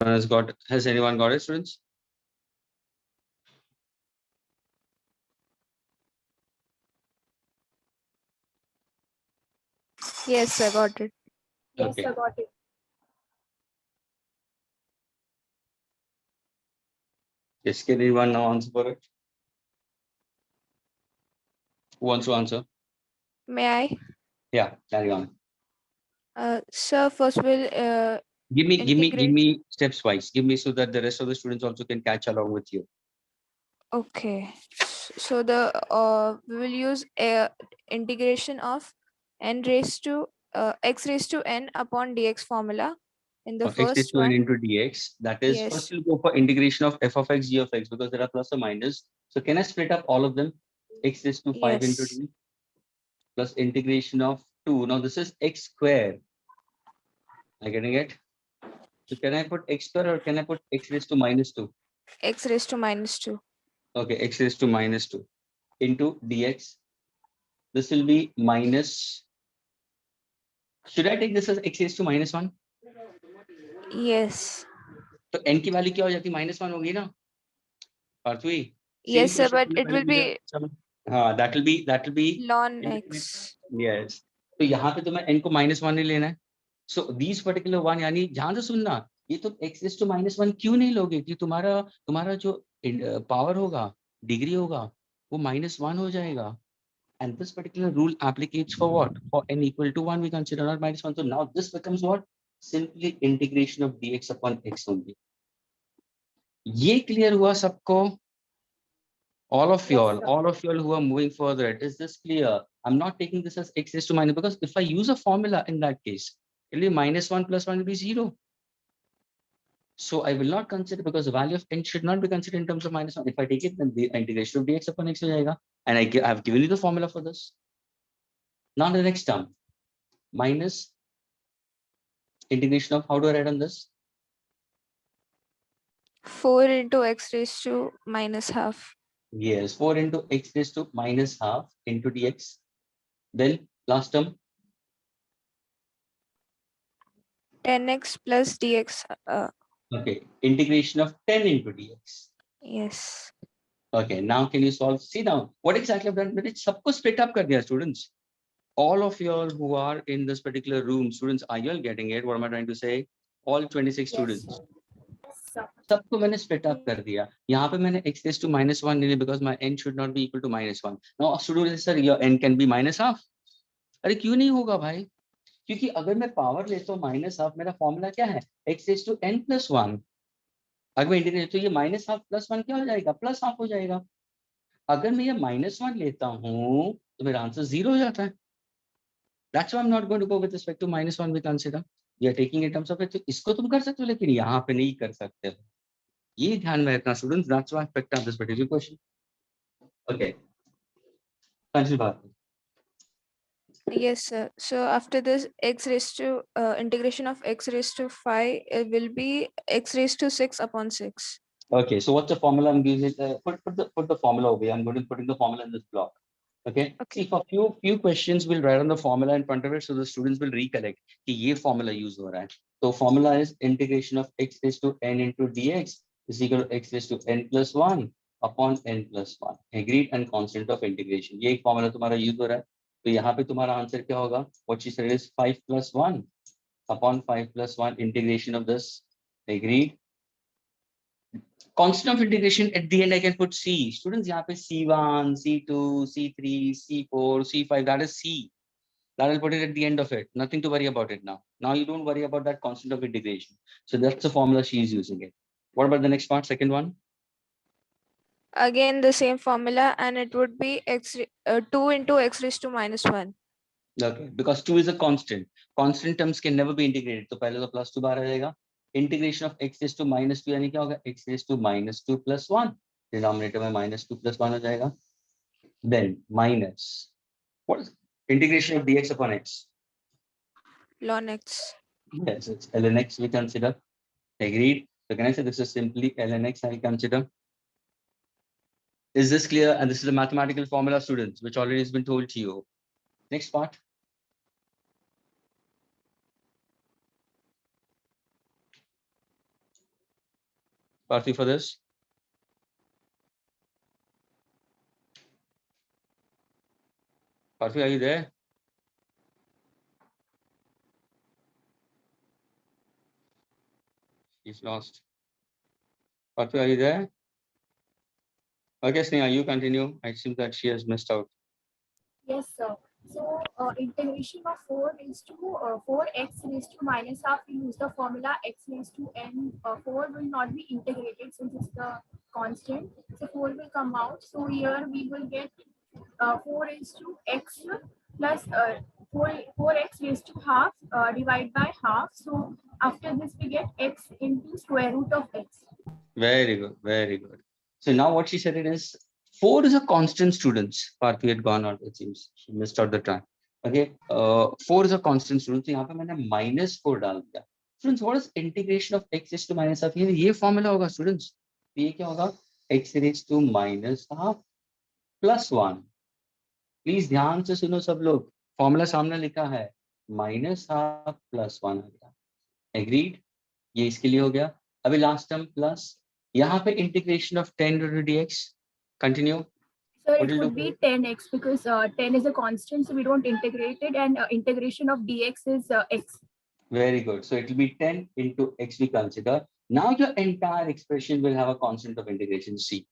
Has anyone got it, students? Yes, I got it. Yes, Okay. sir, got it. Yes, can anyone now answer for it? Who wants to answer? May I? Yeah, carry on. Sir, first we'll Give me integrate. steps wise. Give me so that the rest of the students also can catch along with you. Okay. So the we will use a integration of n raised to x raised to n upon dx formula in the X raised first to n one. into dx. That is, first Yes. we'll go for integration of f of x, g of x, because there are plus or minus. So can I split up all of them? X raised to 5 into Yes. d plus integration of 2. Now this is x square. Am I getting it? So can I put x square or can I put x raised to minus 2? X raised to minus 2. Okay, x raised to minus 2 into dx. This will be minus. Should I take this as x raised to minus 1? Yes. तो n की value क्या हो जाती है? -1 होगी ना? Parthavi, Yes, same sir, question but तुमने it पहले will पूछा be था। हाँ, that will be ln indefinite. x. Yes. तो यहाँ पे तुम्हें n को -1 नहीं लेना है। So these particular one, यानी ध्यान से सुनना, ये तुम x raised to -1 क्यों नहीं लोगे? कि तुम्हारा जो पावर होगा, डिग्री होगा, वो -1 हो जाएगा। And this particular rule applicates for what? For n equal to 1, we consider not -1. So now this becomes what? Simply integration of dx upon x only. ये clear हुआ सबको? All of y'all who are moving further, is this clear? I'm not taking this as x raised to minus, because if I use a formula in that case, it will be -1 plus 1 will be 0. So I will not consider, because the value of n should not be considered in terms of -1. If I take it, then the integration of dx upon x हो जाएगा. And I've given you the formula for this. Now the next term, minus integration of, how do I write on this? 4 into x raised to minus half. Yes, 4 into x raised to minus half into dx. Then last term, 10x plus dx. okay, integration of 10 into dx. Yes. Okay, now can you solve? See now, what exactly I've done? But it's सबको split up कर दिया, students. All of you all who are in this particular room, students, are you all getting it? What am I trying to say? All 26 students. सबको मैंने split up कर दिया. यहाँ पे मैंने x raised to -1 ले लिया, because my n should not be equal to -1. Now student says, sir, your n can be -half. अरे क्यों नहीं होगा भाई? क्योंकि अगर मैं पावर लेता हूँ -half, मेरा फॉर्मूला क्या है? x raised to n plus 1. अगर मैं इंटीग्रेट, तो ये -half plus 1 क्या हो जाएगा? +half हो जाएगा. अगर मैं ये -1 लेता हूँ तो मेरा आंसर 0 हो जाता है. That's why I'm not going to go with respect to -1 we consider. We are taking in terms of it. तो इसको तुम कर सकते हो, लेकिन यहाँ पे नहीं कर सकते हो. ये ध्यान में रखना students. That's why I picked up this particular question. Okay. Continue बात. Yes, sir. So after this, x raised to integration of x raised to 5, it will be x raised to 6 upon 6. Okay. So what's the formula I'm using? Put the formula over here. I'm going to put in the formula in this block. Okay. Okay. See, for few questions we'll write on the formula in front of it, so the students will recollect कि ये formula use हो रहा है. So formula is integration of x raised to n into dx is equal to x raised to n plus 1 upon n plus 1. Agreed, and constant of integration. ये एक formula तुम्हारा use हो रहा है. तो यहाँ पे तुम्हारा आंसर क्या होगा? What she said is 5 plus 1 upon 5 plus 1 integration of this. Agreed. Constant of integration, at the end I can put c. Students, यहाँ पे c1, c2, c3, c4, c5, that is c. That I'll put it at the end of it. Nothing to worry about it now. Now you don't worry about that constant of integration. So that's the formula she is using it. What about the next part, second one? Again, the same formula, and it would be 2 into x raised to minus 1. Okay, because 2 is a constant. Constant terms can never be integrated. तो पहले तो plus 2 बाहर आ जाएगा. Integration of x raised to -2 यानी क्या होगा? X raised to -2 plus 1. Denominator में -2 plus 1 हो जाएगा. Then minus. What is integration of dx upon x? Ln x. Yes, it's ln x we consider. Agreed. So can I say this is simply ln x I consider? Is this clear? And this is a mathematical formula, students, which already has been told to you. Next part. Partly for this. Partly, are you there? He's lost. Partly, are you there? Okay, Sneha, you continue. I seem that she has missed out. Yes, sir. So integration of 4 is to 4x raised to minus half. We use the formula x raised to n. 4 will not be integrated since it's the constant. So 4 will come out. So here we will get 4 raised to x plus 4x raised to half divided by half. So after this we get x into square root of x. Very good, very good. So now what she said it is 4 is a constant, students. Parthy had gone out, it seems. She missed out the time. Okay, 4 is a constant, students. So यहाँ पे मैंने -4 डाल दिया. Students, what is integration of x raised to minus half? ये formula होगा, students. ये क्या होगा? X raised to minus half plus 1. Please ध्यान से सुनो सब लोग. Formula सामने लिखा है. -half plus 1 आ गया. Agreed? ये इसके लिए हो गया. अभी लास्ट टर्म प्लस यहाँ पे integration of 10 dx. Continue. So What it will would do? be 10x because 10 is a constant, so we don't integrate it, and integration of dx is x. Very good. So it will be 10 into x we consider. Now your entire expression will have a constant of integration c.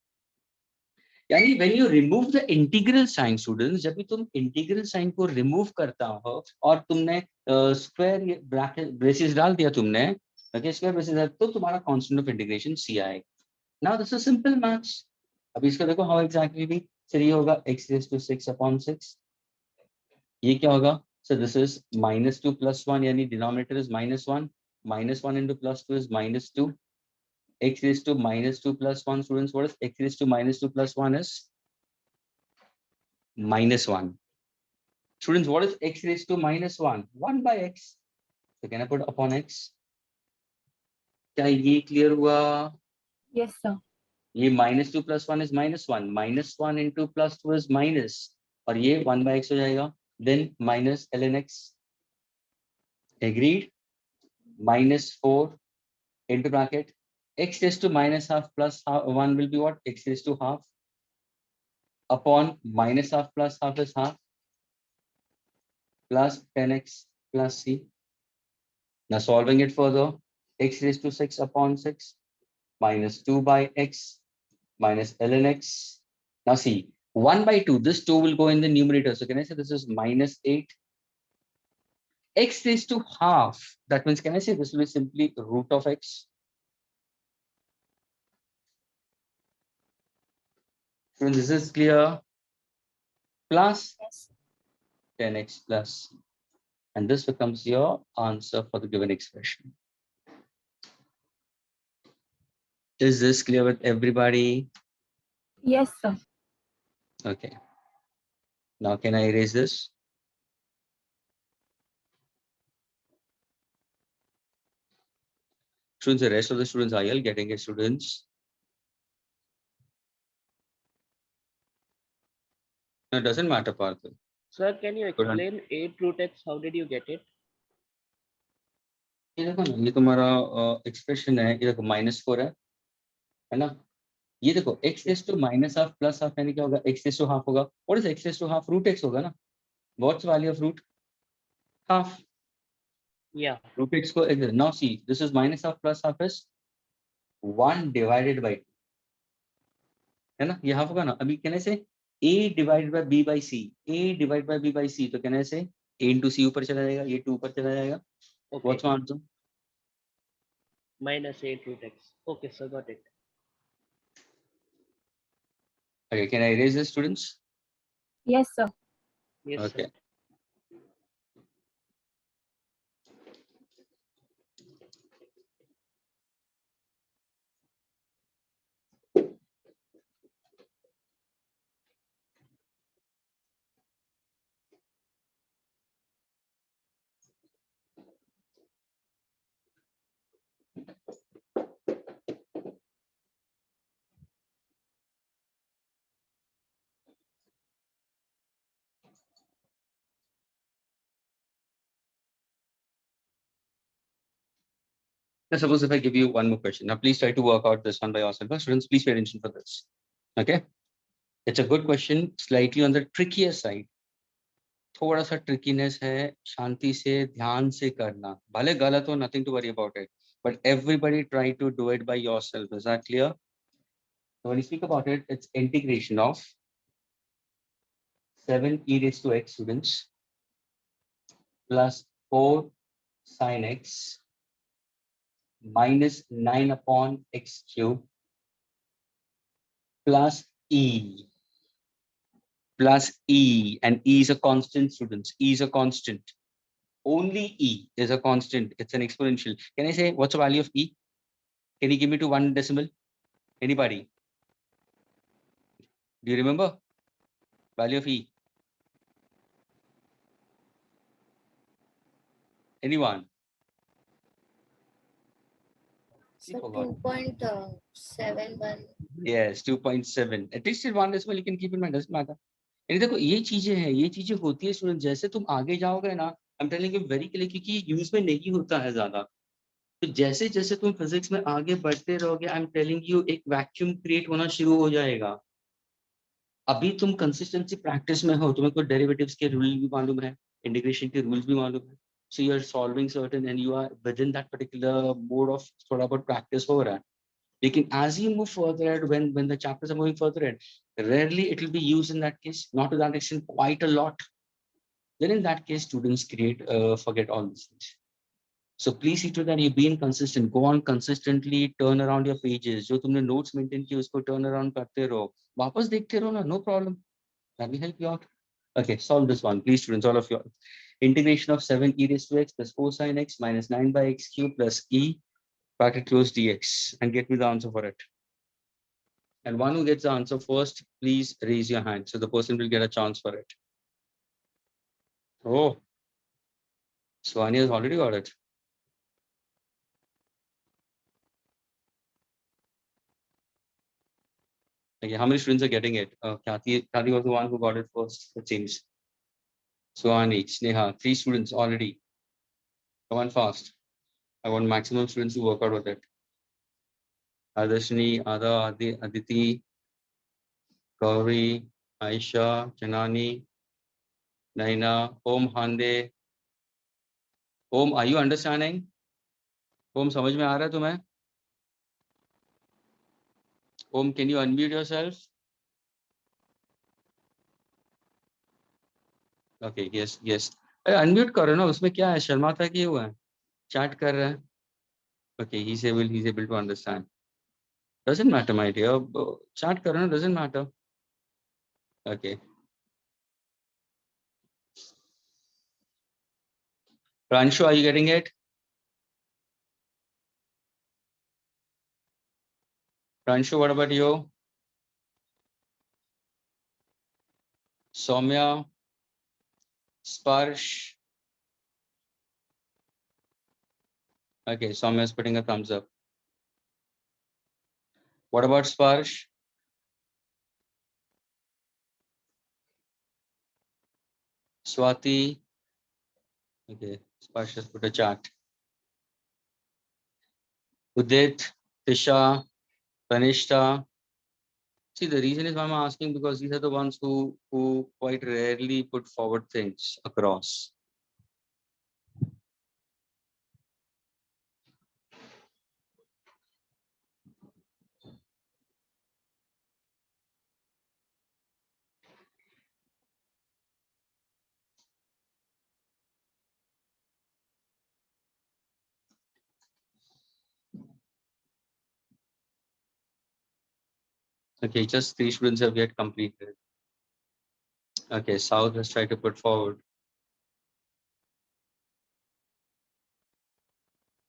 यानी when you remove the integral sign, students, जब भी तुम integral sign को remove करता हो और तुमने square bracket braces डाल दिया तुमने, okay, square braces है, तो तुम्हारा constant of integration c आएगा. Now this is simple maths. अभी इसको देखो how exactly भी. So ये होगा x raised to 6 upon 6. ये क्या होगा? So this is -2 plus 1, यानी denominator is -1. -1 into +2 is -2. X raised to -2 plus 1, students, what is x raised to -2 plus 1 is? -1. Students, what is x raised to -1? 1 by x. So can I put upon x? क्या ये clear हुआ? Yes, sir. ये -2 plus 1 is -1. -1 into +2 is minus. और ये 1 by x हो जाएगा. Then minus ln x. Agreed? -4 into bracket. X raised to minus half plus 1 will be what? X raised to half. Upon minus half plus half is half. Plus 10x plus c. Now solving it further. X raised to 6 upon 6. Minus 2 by x. Minus ln x. Now see. 1 by 2. This 2 will go in the numerator. So can I say this is -8? X raised to half. That means can I say this will be simply root of x? So this is clear. Plus Yes. 10x plus. And this becomes your answer for the given expression. Is this clear with everybody? Yes, sir. Okay. Now can I erase this? Students, the rest of the students, are you all getting it, students? No, it doesn't matter, Partha. Sir, can you Go ahead. explain 8 root x? How did you get it? ये देखो ना, ये तुम्हारा expression है, ये देखो -4 है ना? ये देखो x raised to minus half plus half यानी क्या होगा? x raised to half होगा. What is x raised to half? Root x होगा ना? What's the value of root? Half. Yeah. Root x को now see, this is minus half plus half is 1 divided by 2. है ना? ये half होगा ना? अभी can I say a divided by b by c? A divided by b by c. तो can I say a into c ऊपर चला जाएगा, ये 2 ऊपर चला जाएगा. Okay. What's my answer? -8 root x. Okay, sir, got it. Okay, can I erase this, students? Yes, sir. Yes, Okay. sir. Now, suppose if I give you one more question. Now, please try to work out this one by yourself. Students, please pay attention for this. Okay. It's a good question, slightly on the trickier side. थोड़ा सा trickiness है, शांति से ध्यान से करना. भले गलत हो, nothing to worry about it. But everybody try to do it by yourself. Is that clear? So when you speak about it, it's integration of 7 e raised to x students plus 4 sin x minus 9 upon x cube plus e and e is a constant, students. E is a constant. Only e is a constant. It's an exponential. Can I say what's the value of e? Can you give me to 1 decimal? Anybody? Do you remember value of e? Anyone? So forgot. 2.71. Yes, 2.7. At least in 1 decimal you can keep in mind, doesn't matter. यानी देखो ये चीजें हैं, ये चीजें होती है student, जैसे तुम आगे जाओगे ना, I am telling you very clear, क्योंकि यूज में नहीं होता है ज्यादा। तो जैसे जैसे तुम फिजिक्स में आगे बढ़ते रहोगे, आई एम टेलिंग यू एक वैक्यूम क्रिएट होना शुरू हो जाएगा। अभी तुम कंसिस्टेंसी प्रैक्टिस में हो, तुम्हें कोई डेरिवेटिव्स के रूल भी मालूम है, इंटीग्रेशन के रूल्स भी मालूम है, so you are solving certain and you are within that particular mode of थोड़ा बहुत प्रैक्टिस हो रहा है। लेकिन as you move further ahead, when the chapters are moving further ahead, rarely it will be used in that case, not to that extent, quite a lot. Then in that case, students forget all these things. So please see to that you being consistent, go on consistently, turn around your pages. जो तुमने notes maintain किए उसको turn around करते रहो, वापस देखते रहो ना, no problem. Let me help you out. Okay, solve this one, please, students, all of you. Integration of 7 e raised to x plus 4 sin x minus 9 by x cube plus e bracket close dx, and get me the answer for it. And one who gets the answer first, please raise your hand, so the person will get a chance for it. Oh, Swani has already got it. Okay, how many students are getting it? Kathy was the one who got it first, it seems. Swani, Sneha, 3 students already. Come on fast. I want maximum students to work out with it. Adarshini, Ada, Aditi, Gauri, Aisha, Janani, Naina, Om, Hande. Om, are you understanding? Om, समझ में आ रहा है तुम्हें? Om, can you unmute yourself? Okay, yes, yes. अरे unmute करो ना, उसमें क्या है, शर्माता किए हुआ है, chat कर रहा है. Okay, he's able to understand. Doesn't matter, my dear. Chat करो ना, doesn't matter. Okay. Pranshu, are you getting it? Pranshu, what about you? Soumya, Sparsh. Okay, Soumya is putting a thumbs up. What about Sparsh? Swati. Okay, Sparsh has put a chat. Udit, Tisha, Tanishta. See, the reason is why I'm asking, because these are the ones who quite rarely put forward things across. Okay, just 3 students have yet completed. Okay, South has tried to put forward.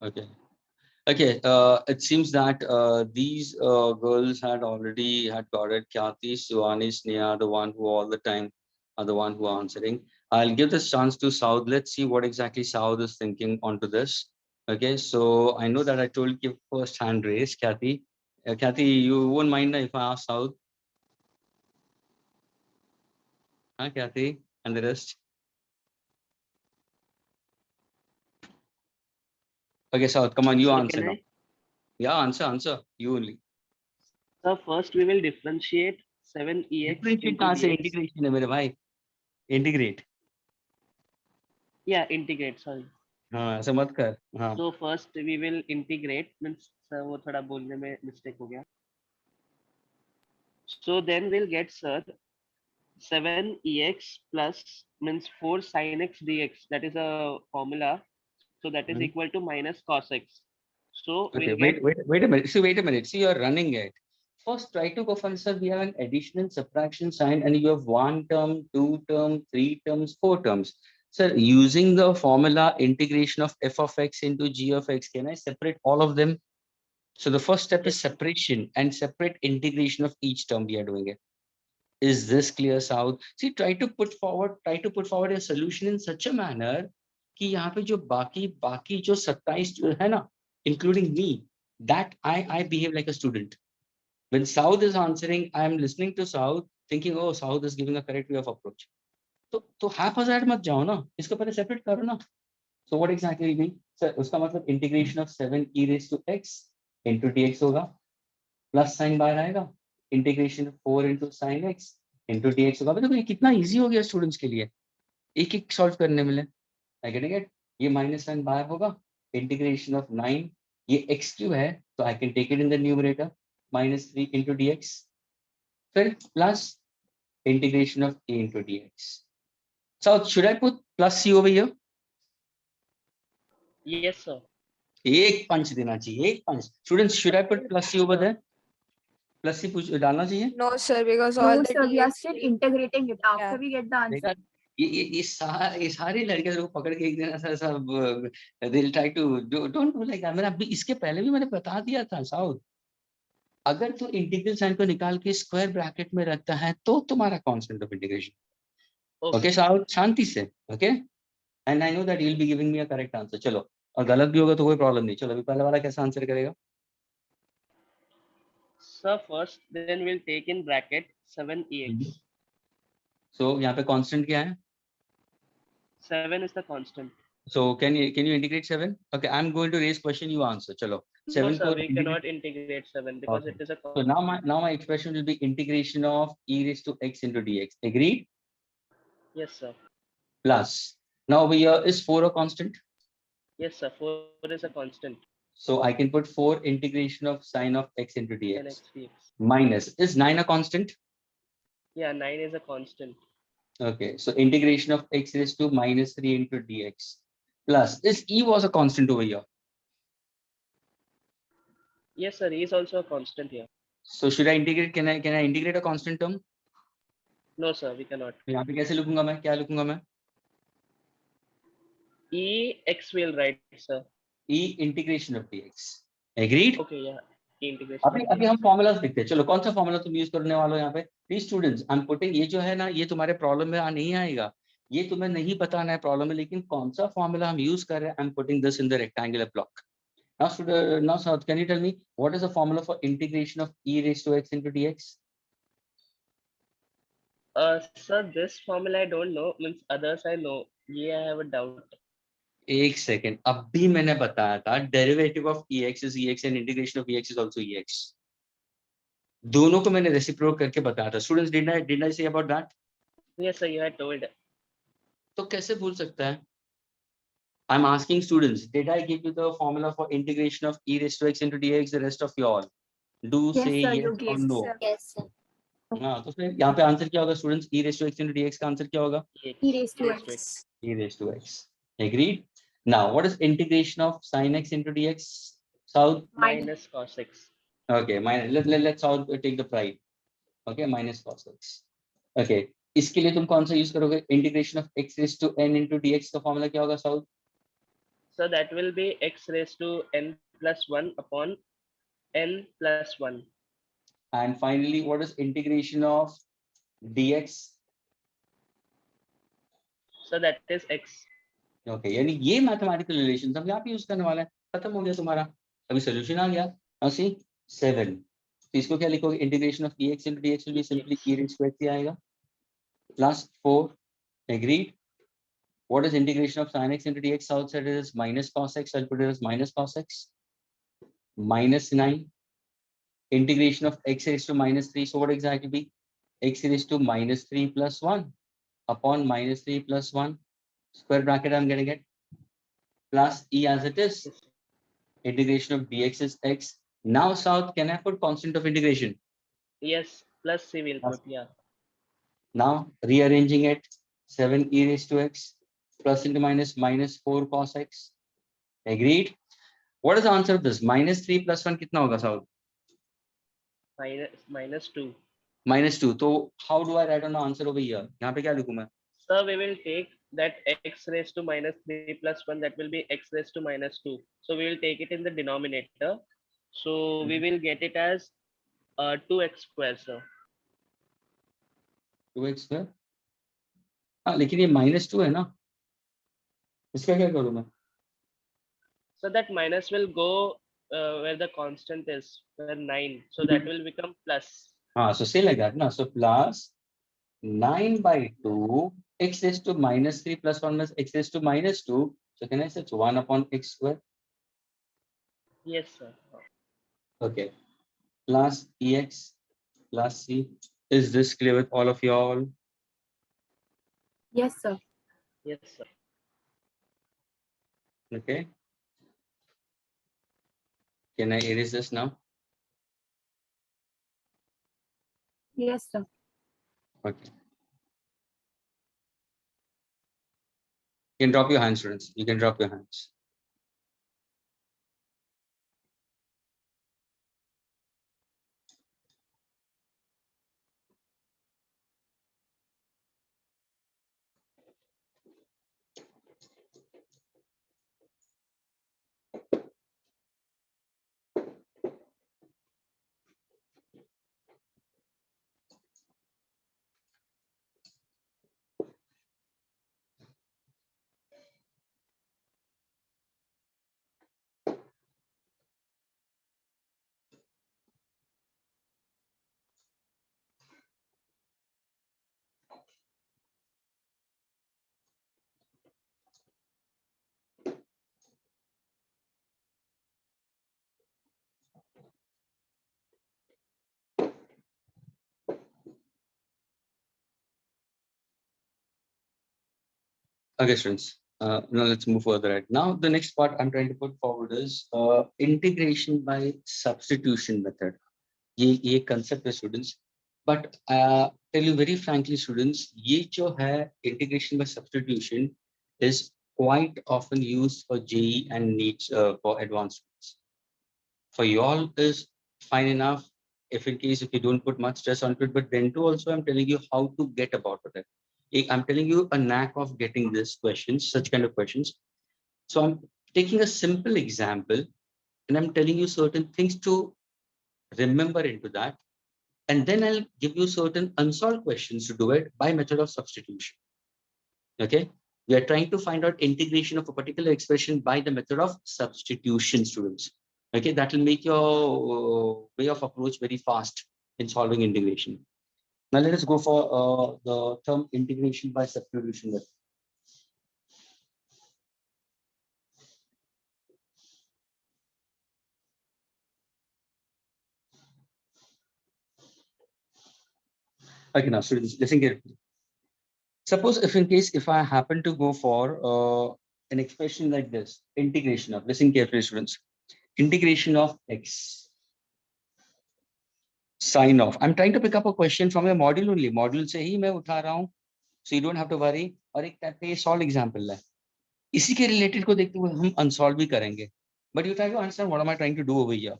Okay. Okay, it seems that these girls had already got it. Khyati, Suhani, Sneha, the one who all the time are the one who are answering. I'll give this chance to South. Let's see what exactly South is thinking onto this. Okay, so I know that I told you first hand raise, Khyati. Khyati, you won't mind if I ask South? Huh, Khyati, and the rest? Okay, South, come on, you So answer can now. I? Yeah, answer. You only. So first we will differentiate 7ex Differentiate into कहाँ से dx. integration है मेरे भाई? Integrate. Yeah, integrate. Sorry. हाँ, ऐसा मत कर. हाँ. So first we will integrate. Means वो थोड़ा बोलने में mistake हो गया. So then we'll get, sir, 7 ex plus means 4 sin x dx. That is a formula. So that is Mhm. equal to minus cos x. So Okay, we'll get, wait a minute. See, wait a minute. See, you're running it. First, try to go for, sir, we have an addition and subtraction sign, and you have one term, two term, three terms, four terms. Sir, using the formula integration of f of x into g of x, can I separate all of them? So the first step is Yes. separation and separate integration of each term we are doing it. Is this clear, South? See, try to put forward a solution in such a manner कि यहाँ पे जो बाकी जो 27 है ना, including me, that I behave like a student. When South is answering, I am listening to South, thinking, oh, South is giving a correct way of approach. तो haphazard मत जाओ ना, इसको पहले separate करो ना. So what exactly will be? Sir, उसका मतलब integration of 7 e raised to x into dx होगा, plus sign बाहर आएगा, integration 4 into sin x into dx होगा. देखो ये कितना easy हो गया स्टूडेंट्स के लिए, एक एक सॉल्व करने मिले. I getting it? ये माइनस साइन बाहर होगा, इंटीग्रेशन ऑफ 9, ये x क्यू है, तो I can take it in the numerator, -3 into dx, फिर plus integration of a into dx. So should I put plus c over here? yes, sir. एक पंच देना चाहिए, एक पंच. Students, should I put plus c over there? Plus c डालना चाहिए. No, sir, because No, all the sir, we are dx still integrating it after Yeah. we get the answer. देखा, ये सारे लड़के लोग पकड़ के एक दिन ऐसा सब they'll try to don't do like that. मैंने अभी इसके पहले भी मैंने बता दिया था साउथ, अगर तो इंटीग्रल साइन को निकाल के स्क्वायर ब्रैकेट में रखता है तो तुम्हारा constant of integration. Okay. Okay south, शांति से. Okay, and I know that you will be giving me a correct answer. चलो, और गलत भी होगा तो कोई प्रॉब्लम नहीं. चलो, अभी पहले वाला कैसा आंसर करेगा? So first, then we'll take in bracket 7ex. सो यहाँ पे कांस्टेंट क्या है? 7 is the constant. So can you integrate 7? Okay, I'm going to raise question, you answer. चलो, No, 7 sir, को we cannot integrate 7 because Okay. it is a So now my expression will be integration of e raised to x into dx. Agreed? Yes, sir. Plus. Now over here is 4 a constant. Yes, sir. 4 is a constant. So I can put 4 integration of sine of x into And dx. x dx. Minus. Is 9 a constant? Yeah, 9 is a constant. Okay. So integration of x raised to -3 into dx. Plus. Is e was a constant over here. Yes, sir. E is also a constant here. So should I integrate? Can I integrate a constant term? No, sir, we cannot. तो यहाँ पे कैसे लिखूंगा मैं? क्या लिखूंगा मैं? E x will write, sir. E integration of dx. Agreed? Okay, yeah. E integration. अभी of अभी dx. हम फॉर्मूलाज देखते हैं. चलो, कौन सा फॉर्मूला तुम यूज करने वाले हो यहाँ पे? Please students, I am putting, ये जो है ना, ये तुम्हारे प्रॉब्लम में नहीं आएगा, ये तुम्हें नहीं बताना है प्रॉब्लम में, लेकिन कौन सा फॉर्मूला हम यूज कर रहे हैं. I am putting this in the rectangular block. Now South, can you tell me what is the formula for integration of e raised to x into dx? Sir, this formula I don't know. Means others I know. Yeah, I have a doubt. एक second, अभी मैंने बताया था derivative of ex is ex and integration of ex is also ex. दोनों को मैंने रेसिप्रोक करके बताया था. Students, did I say about that? Yes, sir, you had told. तो कैसे भूल सकता है? I'm asking students, did I give you the formula for integration of e raised to x into dx? The rest of you all do Yes, say sir, yes you or gave, no. sir. Yes, sir. हाँ, तो फिर यहाँ पे answer क्या होगा students? e raised to x into dx का answer क्या होगा? E raised to x. e raised to x. Agreed? Now, what is integration of sin x into dx? South? Minus cos x. Okay, let's South take the pride. Okay, minus cos x. Okay, इसके लिए तुम कौन सा use करोगे? Integration of x raised to n into dx का formula क्या होगा south? So that will be x raised to n plus 1 upon n plus 1. And finally, what is integration of dx? So that is x. Okay, यानी ये mathematical relation हम यहाँ पे use करने वाले हैं. खत्म हो गया तुम्हारा, अभी सोल्यूशन आ गया. Now see 7. तो इसको क्या लिखोगे? Integration of ex into dx will be simply e raised to x ही आएगा. Plus 4. Agreed? What is integration of sin x into dx? Outside it is minus cos x. I'll put it as minus cos x. Minus 9. Integration of x raised to -3. So what exactly be? X raised to -3 plus 1 upon -3 plus 1. Square bracket I'm getting it. Plus e as it is. Integration of dx is x. Now South, can I put constant of integration? Yes, plus C we'll Plus. put, yeah. Now rearranging it, 7 e raised to x plus into minus minus 4 cos x. Agreed? What is the answer of this? Minus 3 plus 1 कितना होगा साहब? Minus 2. Minus 2. So how do I write on the answer over here? यहाँ पे क्या लिखूँ मैं? So we will take that x raised to minus 3 plus 1, that will be x raised to minus 2. So we will take it in the denominator. So we will get it as 2x square, sir. 2x square. हाँ लेकिन ये -2 है ना, इसका क्या करूँ मैं? So that minus will go where the constant is, where 9. So that will become plus. हाँ, so say like that ना. So plus 9/2 x raised to minus 3 plus 1 plus x raised to minus 2. So can I say it's 1 upon x square? Yes, sir. Okay. Plus ex plus c. Is this clear with all of y'all? Yes, sir. Yes, sir. Okay. Can I erase this now? Yes, sir. Okay. You can drop your hands, students. You can drop your hands. Okay, students. Now let's move further. Right now, the next part I'm trying to put forward is integration by substitution method. ये concept है, students. But tell you very frankly, students, ये जो है integration by substitution is quite often used for JEE and NEET for advanced students. For you all is fine enough if in case if you don't put much stress onto it, but then too also I'm telling you how to get about it. I'm telling you a knack of getting this questions, such kind of questions. So I'm taking a simple example and I'm telling you certain things to remember into that. And then I'll give you certain unsolved questions to do it by method of substitution. Okay. We are trying to find out integration of a particular expression by the method of substitution, students. Okay. That will make your way of approach very fast in solving integration. Now let us go for the term integration by substitution method. Okay, now students, listen carefully. Suppose if I happen to go for an expression like this, integration of, listen carefully, students, integration of x sine of. I'm trying to pick up a question from a module only. Module से ही मैं उठा रहा हूँ. So you don't have to worry. और एक type का ये solve example है. इसी के related को देखते हुए हम unsolve भी करेंगे. But you try to understand what am I trying to do over here.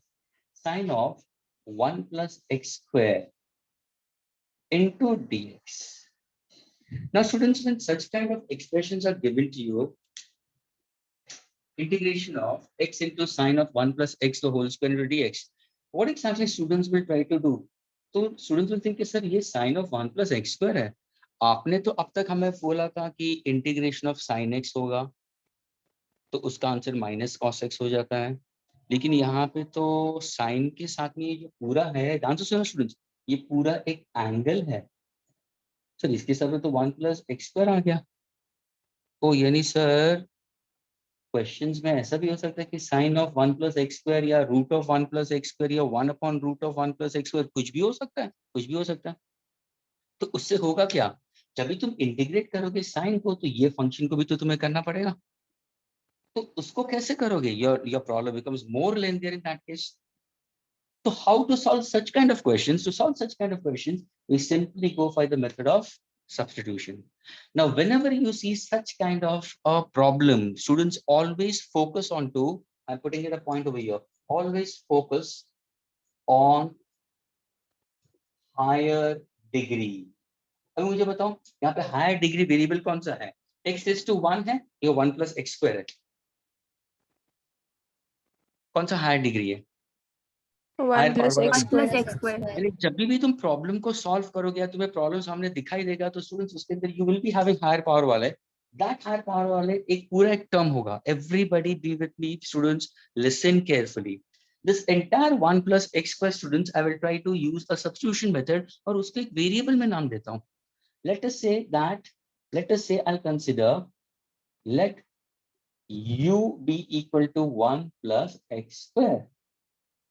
Sine of 1 plus x square into dx. Now, students, when such kind of expressions are given to you, integration of x into sine of 1 plus x the whole square into dx, what exactly students will try to do? So students will think, sir, ये sine of 1 plus x square है. आपने तो अब तक हमें बोला था कि इंटीग्रेशन ऑफ sin x होगा, तो उसका आंसर माइनस cos x हो जाता है. लेकिन यहाँ पे तो साइन के साथ में ये जो पूरा है, ध्यान से सुनो स्टूडेंट्स, ये पूरा एक एंगल है. सर इसके साथ में तो 1 प्लस एक्स स्क्वायर आ गया. तो यानी सर क्वेश्चंस में ऐसा भी हो सकता है कि sine of 1 plus x square या root of 1 plus x square या 1 upon root of 1 plus x square, कुछ भी हो सकता है, कुछ भी हो सकता है. तो उससे होगा क्या, जब भी तुम इंटीग्रेट करोगे साइन को, तो ये फंक्शन को भी तो तुम्हें करना पड़ेगा. तो उसको कैसे करोगे, your problem becomes more lengthier in that case. So how to solve such kind of questions? To solve such kind of questions, we simply go by the method of substitution. Now, whenever you see such kind of a problem, students always focus on to, I'm putting it a point over here, always focus on higher degree. अब मुझे बताओ यहाँ पे higher degree variable कौन सा है? x is to 1 है या 1 plus x square है? कौन सा हायर डिग्री है? 1 plus x 1 plus square. x square. यानी जब भी तुम प्रॉब्लम को सॉल्व करोगे या तुम्हें प्रॉब्लम सामने दिखाई देगा तो स्टूडेंट्स उसके अंदर you will be having higher power वाले, दैट हायर पावर वाले एक पूरा एक टर्म होगा. Everybody be with me students, listen carefully. This entire 1 plus x square students, I will try to use a substitution method और उसको एक variable में नाम देता हूँ. Let us say I'll consider, let u be equal to 1 plus x square.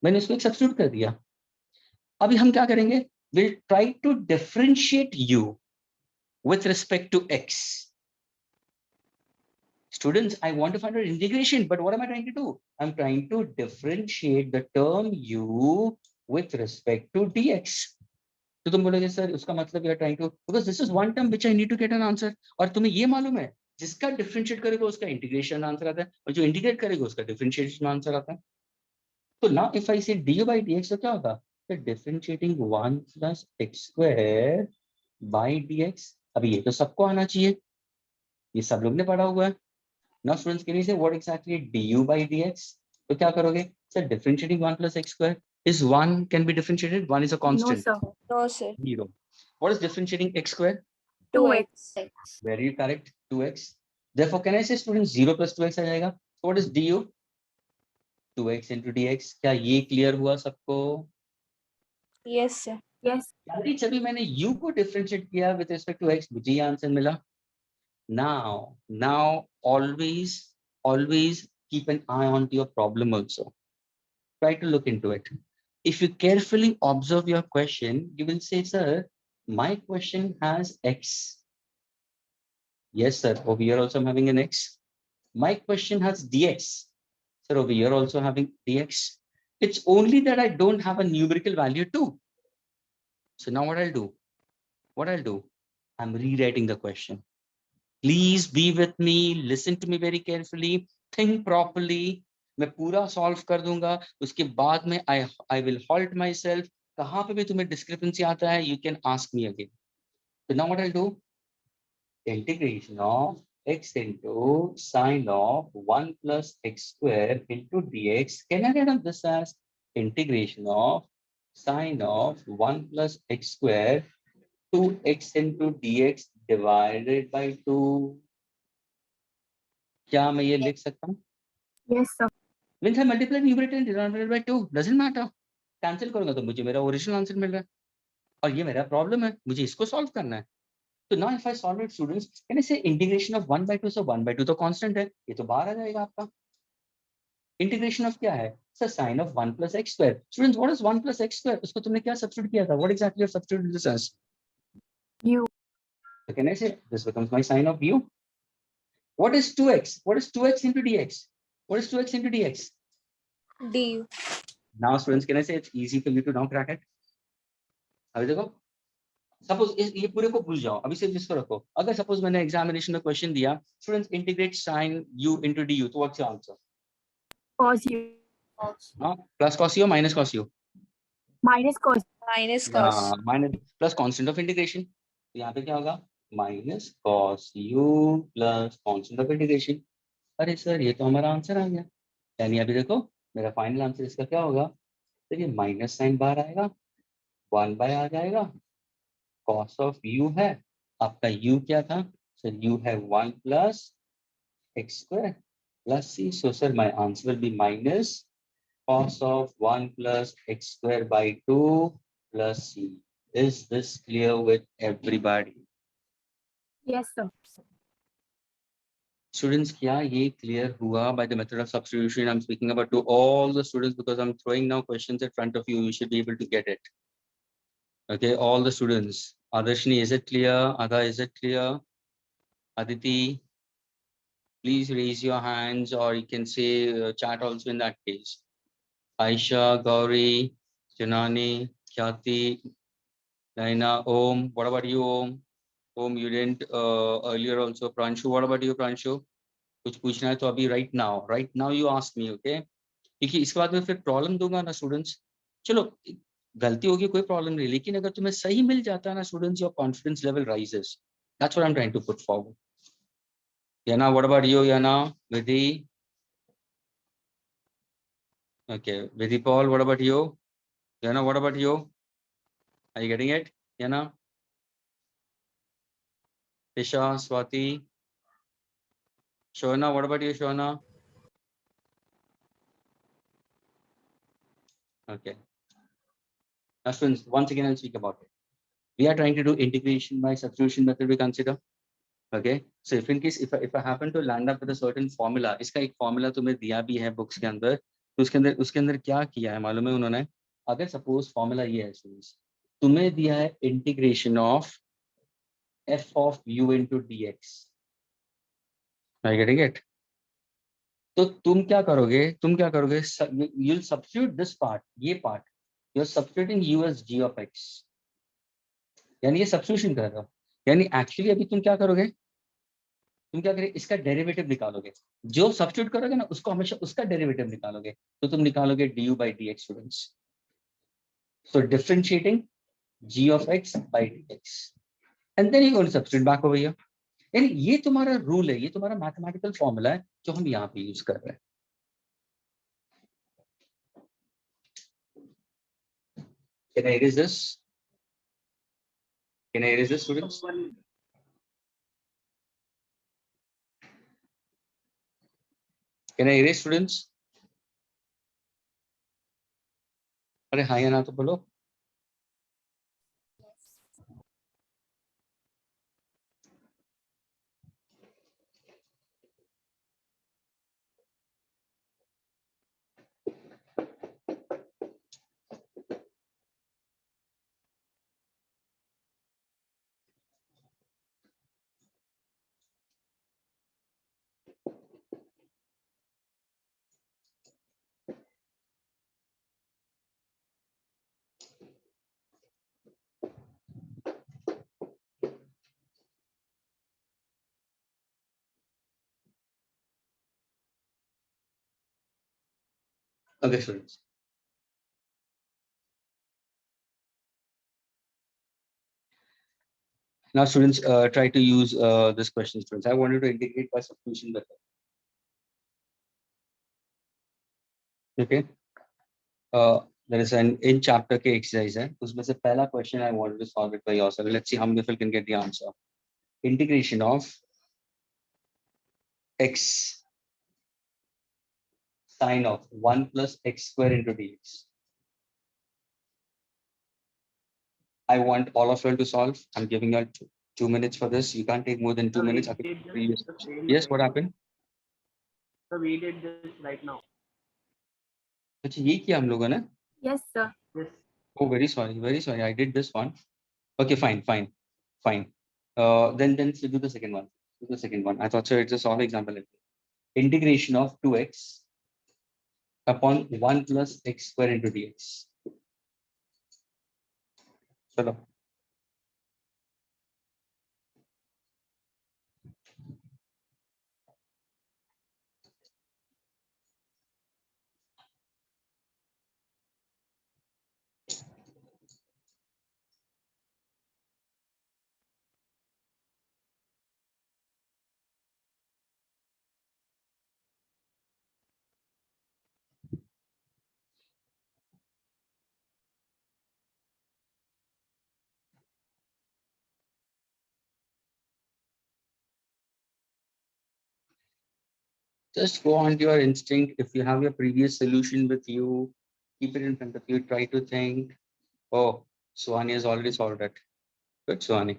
मैंने इसको एक सब्स्टिट्यूट कर दिया. अभी हम क्या करेंगे? We'll try to differentiate u with respect to x. Students, I want to find out integration, but what am I trying to do? I'm trying to differentiate the term u with respect to dx. तो तुम बोलोगे sir उसका मतलब you are trying to, because this is one term which I need to get an answer. और तुम्हें ये मालूम है जिसका डिफरेंशिएट करेगा उसका इंटीग्रेशन आंसर आता है और जो इंटीग्रेट करेगा उसका डिफरेंशिएशन आंसर आता है. तो now if I say du by dx तो क्या होगा? तो differentiating 1 plus x square by dx. अभी ये तो सबको आना चाहिए, ये सब लोग ने पढ़ा हुआ है. Now students, can you say what exactly du by dx? तो क्या करोगे? Sir, differentiating 1 plus x square is 1 can be differentiated. 1 is a No, constant. sir. No, sir. 0. What is differentiating x square? 2x. X. Very correct. 2x. Therefore, can I say students 0 plus 2x आ जाएगा? So what is du? 2x into dx. क्या ये clear हुआ सबको? Yes, sir. Yes. यानी जब भी मैंने u को differentiate किया with respect to x, मुझे ये आंसर मिला. Now, always keep an eye on your problem also. Try to look into it. If you carefully observe your question, you will say, sir, my question has x. Yes, sir. Over here also I'm having an x. My question has dx. Sir, over here also having dx. It's only that I don't have a numerical value too. So now what I'll do? I'm rewriting the question. Please be with me, listen to me very carefully, think properly. मैं पूरा solve कर दूंगा, उसके बाद में I will halt myself. कहाँ पे भी तुम्हें discrepancy आता है, you can ask me again. So now what I'll do? Integration of x into sine of 1 plus x square into dx. Can I write this as integration of sine of 1 plus x square 2x into dx divided by 2. क्या मैं ये लिख सकता हूँ? Yes, sir. Means I multiply numerator and denominator by 2. Doesn't matter. Cancel करूंगा तो मुझे मेरा ओरिजिनल आंसर मिल रहा है और ये मेरा प्रॉब्लम है, मुझे इसको सॉल्व करना है. तो now if I solve it, students, can I say integration of 1 by 2? So 1 by 2 तो कांस्टेंट है, ये तो बाहर आ जाएगा आपका. इंटीग्रेशन ऑफ क्या है? Sir sine of 1 plus x square. Students, what is 1 plus x square? उसको तुमने क्या सब्स्टिट्यूट किया था? What exactly you substituted this as? U. So can I say this becomes my sine of u? What is 2x? What is 2x into dx? What is 2x into dx? du. Now students, can I say it's easy for you to now crack it? अभी देखो, suppose ये पूरे को भूल जाओ, अभी सिर्फ इसको रखो. अगर सपोज मैंने एग्जामिनेशन में क्वेश्चन दिया, students integrate sin u into du, तो what's your answer? Cos U. हाँ, plus cos u minus cos u. Minus cos. Minus cos. Minus plus constant of integration, तो यहाँ पे क्या होगा? Minus cos u plus constant of integration. अरे sir ये तो हमारा आंसर आ गया. यानी अभी देखो मेरा फाइनल आंसर इसका क्या होगा? तो ये माइनस साइन बाहर आएगा, 1 बाय आ जाएगा, cos ऑफ u है, आपका u क्या था? सर u है 1 plus x square plus c. So sir, my answer will be minus cos of 1 plus x square by 2 plus c. Is this clear with everybody? Yes, sir. Students, क्या ये clear हुआ by the method of substitution? I'm speaking about to all the students because I'm throwing now questions in front of you. You should be able to get it. Okay, all the students. Adarshini, is it clear? Ada, is it clear? Aditi, please raise your hands or you can say chat also in that case. Aisha, Gauri, Janani, Khyati, Naina, Om. What about you, Om? Om, you didn't earlier also. Pranshu, what about you, Pranshu? कुछ पूछना है तो अभी right now you ask me, okay? क्योंकि इसके बाद में फिर प्रॉब्लम दूंगा ना स्टूडेंट्स. चलो गलती होगी कोई प्रॉब्लम नहीं, लेकिन अगर तुम्हें सही मिल जाता है ना students, your confidence level rises. That's what I am trying to put forward. Yana, what about you, Yana? Vidhi? Okay, Vidhi Paul, what about you? Yana, what about you? Are you getting it? Yana? Isha, Swati? Shona, what about you, Shona? Okay. Now, students, once again, I'll speak about it. We are trying to do integration by substitution method we consider. Okay. So if in case, if I happen to land up with a certain formula, इसका एक formula तुम्हें दिया भी है books के अंदर, तो उसके अंदर क्या किया है मालूम है उन्होंने? अगर suppose formula ये है students, तुम्हें दिया है integration of f of u into dx. Are you getting it? तो तुम क्या करोगे? You'll substitute this part, ये part. You're substituting u as g of x. यानी ये substitution कर रहे हो. यानी actually अभी तुम क्या करोगे? तुम क्या करोगे? इसका डेरिवेटिव निकालोगे. जो सब्स्टिट्यूट करोगे ना उसको हमेशा उसका डेरिवेटिव निकालोगे. तो तुम निकालोगे du by dx students. So differentiating g of x by dx. And then you're going to substitute back over here. यानी ये तुम्हारा रूल है, ये तुम्हारा मैथमेटिकल फॉर्मूला है जो हम यहाँ पे यूज कर रहे हैं. Can I erase this? Can I erase this, students? Can I erase, students? अरे हाँ या ना तो बोलो. Okay, students. Now, students, try to use this question, students. I wanted to integrate by substitution method. Okay. There is an in chapter के exercise है. उसमें से पहला question I wanted to solve it by yourself. Let's see how many people can get the answer. Integration of x sine of 1 plus x square into dx. I want all of you to solve. I'm giving you 2 minutes for this. You can't take more than 2 minutes. Yes, what happened? So we did this right now. अच्छा ये किया हम लोगों ने. Yes, sir. Yes. Oh, very sorry. I did this one. Okay, fine. Then so do the second one. Do the second one. I thought so. It's a solid example. Integration of 2x upon 1 plus x square into dx. चलो. Just go on to your instinct. If you have your previous solution with you, keep it in front of you. Try to think. Oh, Suhani has already solved it. Good, Suhani.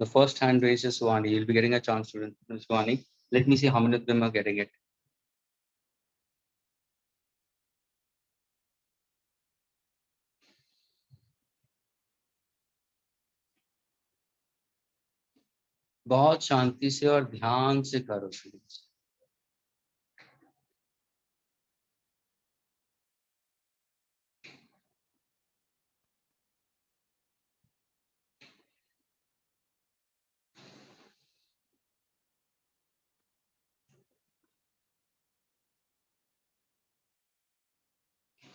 The first hand raised is Suhani. You'll be getting a chance, student. Suhani. Let me see how many of them are getting it. बहुत शांति से और ध्यान से करो students.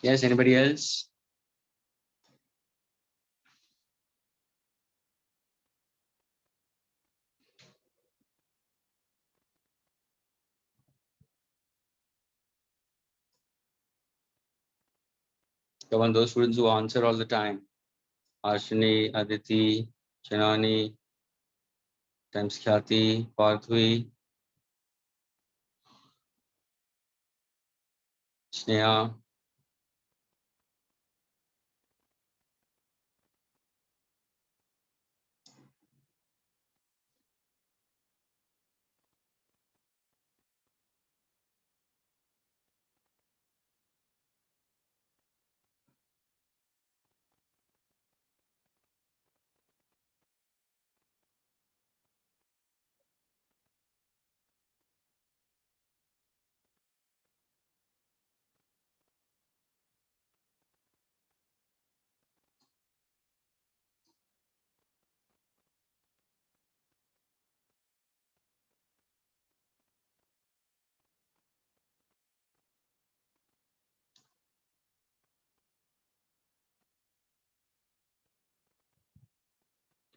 Yes, anybody else? Come on, those students who answer all the time. Ashini, Aditi, Shanani, times Khyati, Parthvi, Sneha.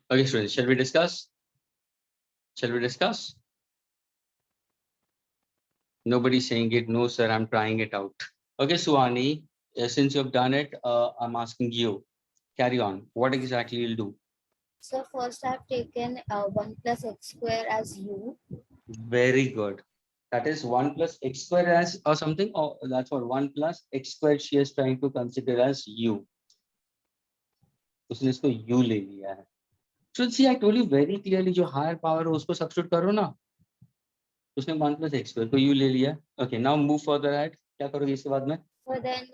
Okay, students, shall we discuss? Shall we discuss? Nobody's saying it. No, sir, I'm trying it out. Okay, Suhani, since you've done it, I'm asking you. Carry on. What exactly you'll do? So first I've taken 1 plus x square as u. Very good. That is 1 plus x square as or something, or that's what 1 plus x square she is trying to consider as u. उसने इसको u ले लिया है. So see, I told you very clearly, जो higher power है उसको substitute करो ना. उसने 1 plus x square को u ले लिया. Okay, now move further ahead. क्या करोगे इसके बाद में? So then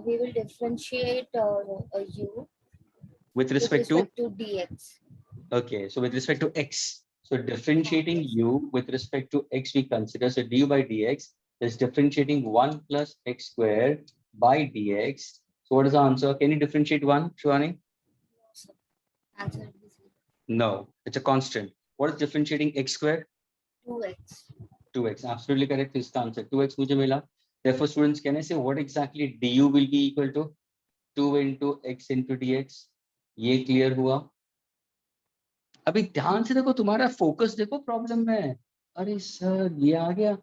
we will differentiate u With with respect to? to dx. Okay, so with respect to x, so differentiating u with respect to x, we consider, so du by dx is differentiating 1 plus x squared by dx. So what is the answer? Can you differentiate 1, Shivani? So answer is No, it's a constant. What is differentiating x squared? 2x. 2x. Absolutely correct. Is the answer. 2x मुझे मिला. Therefore, students, can I say what exactly du will be equal to? 2 into x into dx. ये clear हुआ? अभी ध्यान से देखो, तुम्हारा focus देखो प्रॉब्लम में. अरे सर, ये आ गया.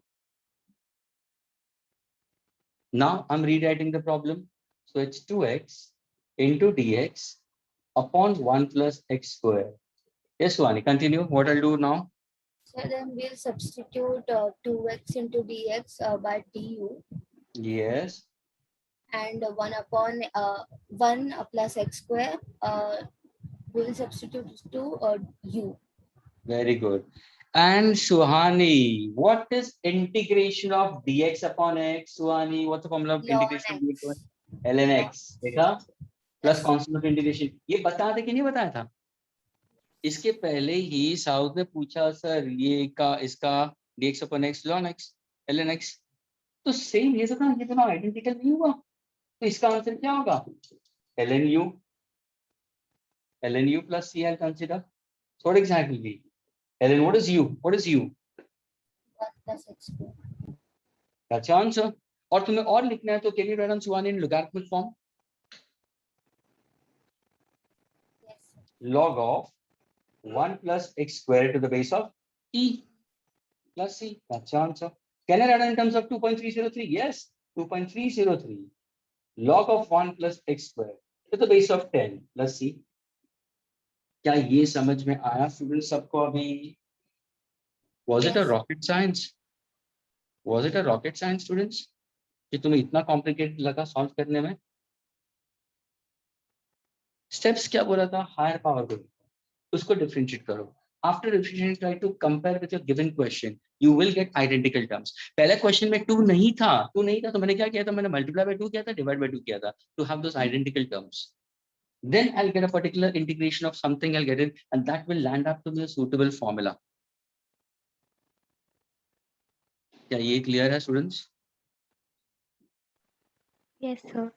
Now I'm rewriting the problem. So it's 2x into dx upon 1 plus x square. Yes, Suhani, continue. What I'll do now? So then we'll substitute 2x into dx by du, Yes. and 1 upon 1 plus x square we'll substitute to u. Very good. And Suhani, what is integration of dx upon x? Suhani, what's the formula of Ln integration of dx upon x. ln x? देखा? Plus Yes. constant of integration. ये बता दे कि नहीं बताया था? इसके पहले ही south ने पूछा सर ये का इसका dx upon x ln x ln x. तो सेम ये सब ना, ये दोनों आइडेंटिकल नहीं हुआ. तो इसका आंसर क्या होगा? ln u plus c I'll consider. So what exactly? ln, what is u? What is u? 1 plus x square. That's your answer. और तुम्हें और लिखना है तो can you write on Suhan in logarithmic form? Yes. Log of 1 plus x squared to the base of e plus c. That's your answer. Can I write in terms of 2.303? Yes, 2.303. Log of 1 plus x squared to the base of 10 plus c. क्या ये समझ में आया student सबको अभी? Was it a Yes. rocket science? Was it a rocket science, students? कि तुम्हें इतना कॉम्प्लिकेटेड लगा सॉल्व करने में? स्टेप्स क्या बोला था? हायर पावर को उसको डिफरेंशिएट करो. After differentiation try to compare with your given question. You will get identical terms. पहले क्वेश्चन में 2 नहीं था, 2 नहीं था, तो मैंने क्या किया था? मैंने मल्टीप्लाई बाय 2 किया था, डिवाइड बाय 2 किया था, to have those identical terms. Then I'll get a particular integration of something, I'll get it, and that will land up to be a suitable formula. क्या ये clear है students? Yes, sir.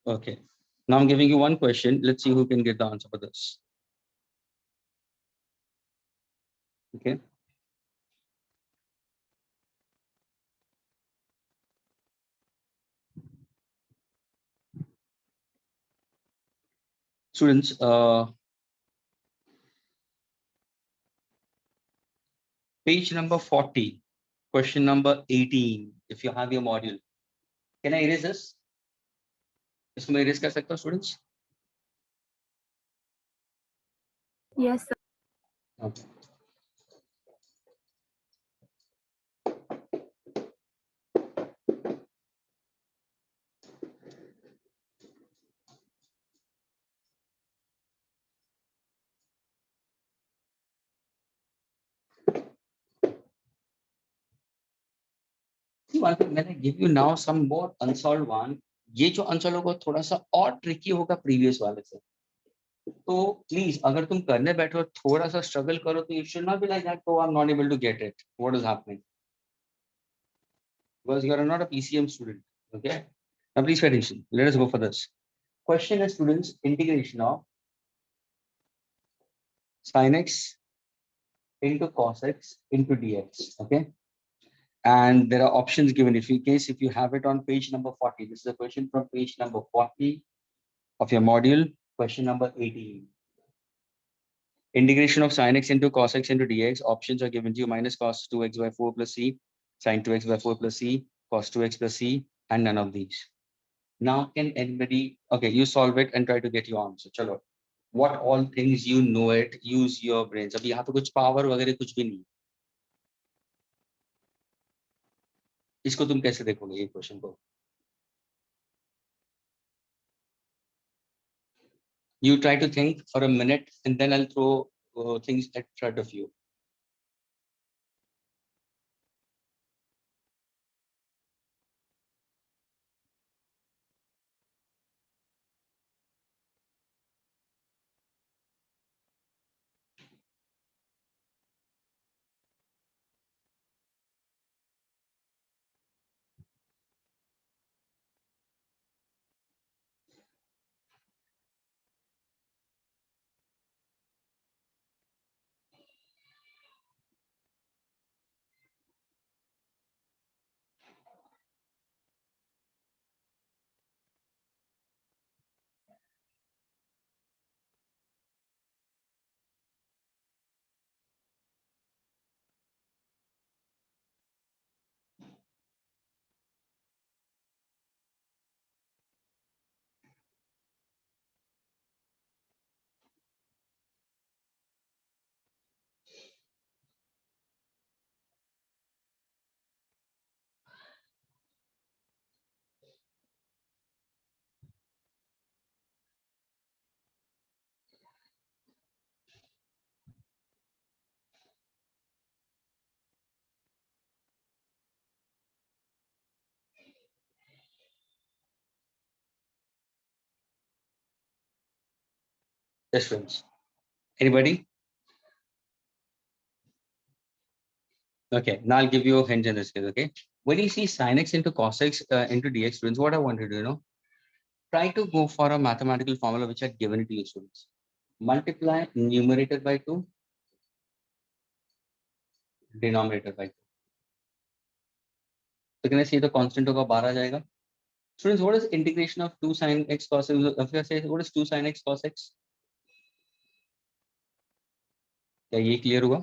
Okay. Now I'm giving you one question. Let's see who can get the answer for this. Okay. Students, page number 40, question number 18, if you have your module. Can I erase this? इसको मैं erase कर सकता हूँ, students? Yes, sir. Okay. See, one thing, when I give you now some more unsolved one, ये जो unsolved होगा थोड़ा सा और tricky होगा previous वाले से. तो प्लीज अगर तुम करने बैठो थोड़ा सा स्ट्रगल करो तो you should not be like that. Oh, I'm not able to get it. What is happening? Because you are not a PCM student. Okay. Now please pay attention. Let us go for this. Question is, students, integration of sin x into cos x into dx. Okay. And there are options given. If in case if you have it on page number 40, this is a question from page number 40 of your module, question number 18. Integration of sin x into cos x into dx. Options are given to you: minus cos 2x by 4 plus c, sin 2x by 4 plus c, cos 2x plus c, and none of these. Now, can anybody, okay, you solve it and try to get your answer. Chalo. What all things you know it, use your brains. अभी यहाँ पे कुछ power वगैरह कुछ भी नहीं. इसको तुम कैसे देखोगे ये क्वेश्चन को? You try to think for a minute and then I'll throw things at front of you. Yes, friends. Anybody? Okay, now I'll give you a hint in this case, okay? When you see sin x into cos x into dx, students, what I want you to do, try to go for a mathematical formula which I given it to you, students. Multiply numerator by 2, denominator by 2. So can I see the constant होगा 12 जाएगा? Students, what is integration of 2 sin x cos x? If I say, what is 2 sin x cos x? क्या ये clear हुआ?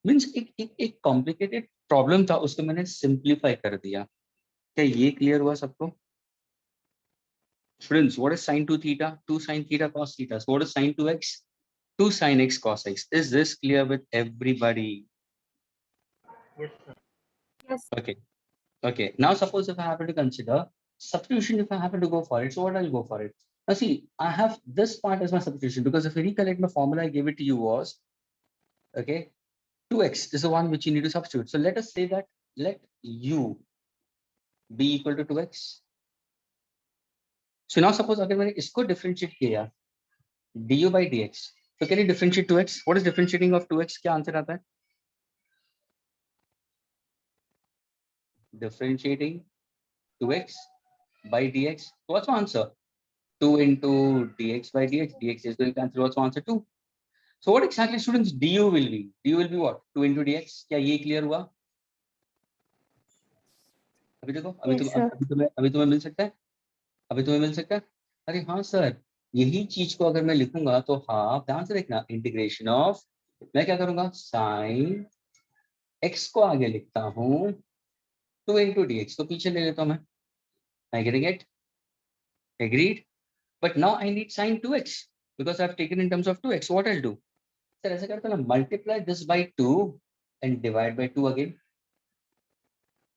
Means एक complicated problem था उसको मैंने simplify कर दिया. क्या ये क्लियर हुआ सबको? Students, what is sin 2 theta? 2 sin theta cos theta. So what is sin 2x? 2 sin x cos x. Is this clear with everybody? Yes, sir. yes. Okay. Okay. Now suppose if I happen to consider substitution, if I happen to go for it, so what I'll go for it? Now see, I have this part as my substitution because if you recollect my formula I gave it to you was, okay, 2x is the one which you need to substitute. So let us say that let u be equal to 2x. So now suppose अगर मैंने इसको differentiate किया du by dx, so can you differentiate 2x? What is differentiating of 2x? क्या answer आता है? Differentiating 2x by dx. What's my answer? 2 into dx by dx. Dx is going to cancel. What's my answer? 2. So what exactly, students, du will be? Du will be what? 2 into dx. क्या ये clear हुआ? अभी देखो, Yes, sir. अभी तुम्हें मिल सकता है? अभी तुम्हें मिल सकता है? अरे हाँ सर, यही चीज को अगर मैं लिखूंगा तो हाँ ध्यान से देखना, इंटीग्रेशन ऑफ, मैं क्या करूंगा, साइन x को आगे लिखता हूं 2 into dx, तो पीछे ले लेता हूं मैं. Am I getting it? Agreed? But now I need sin 2x because I've taken in terms of 2x. So what I'll do? Sir, ऐसा करता हूं ना, multiply this by 2 and divide by 2 again.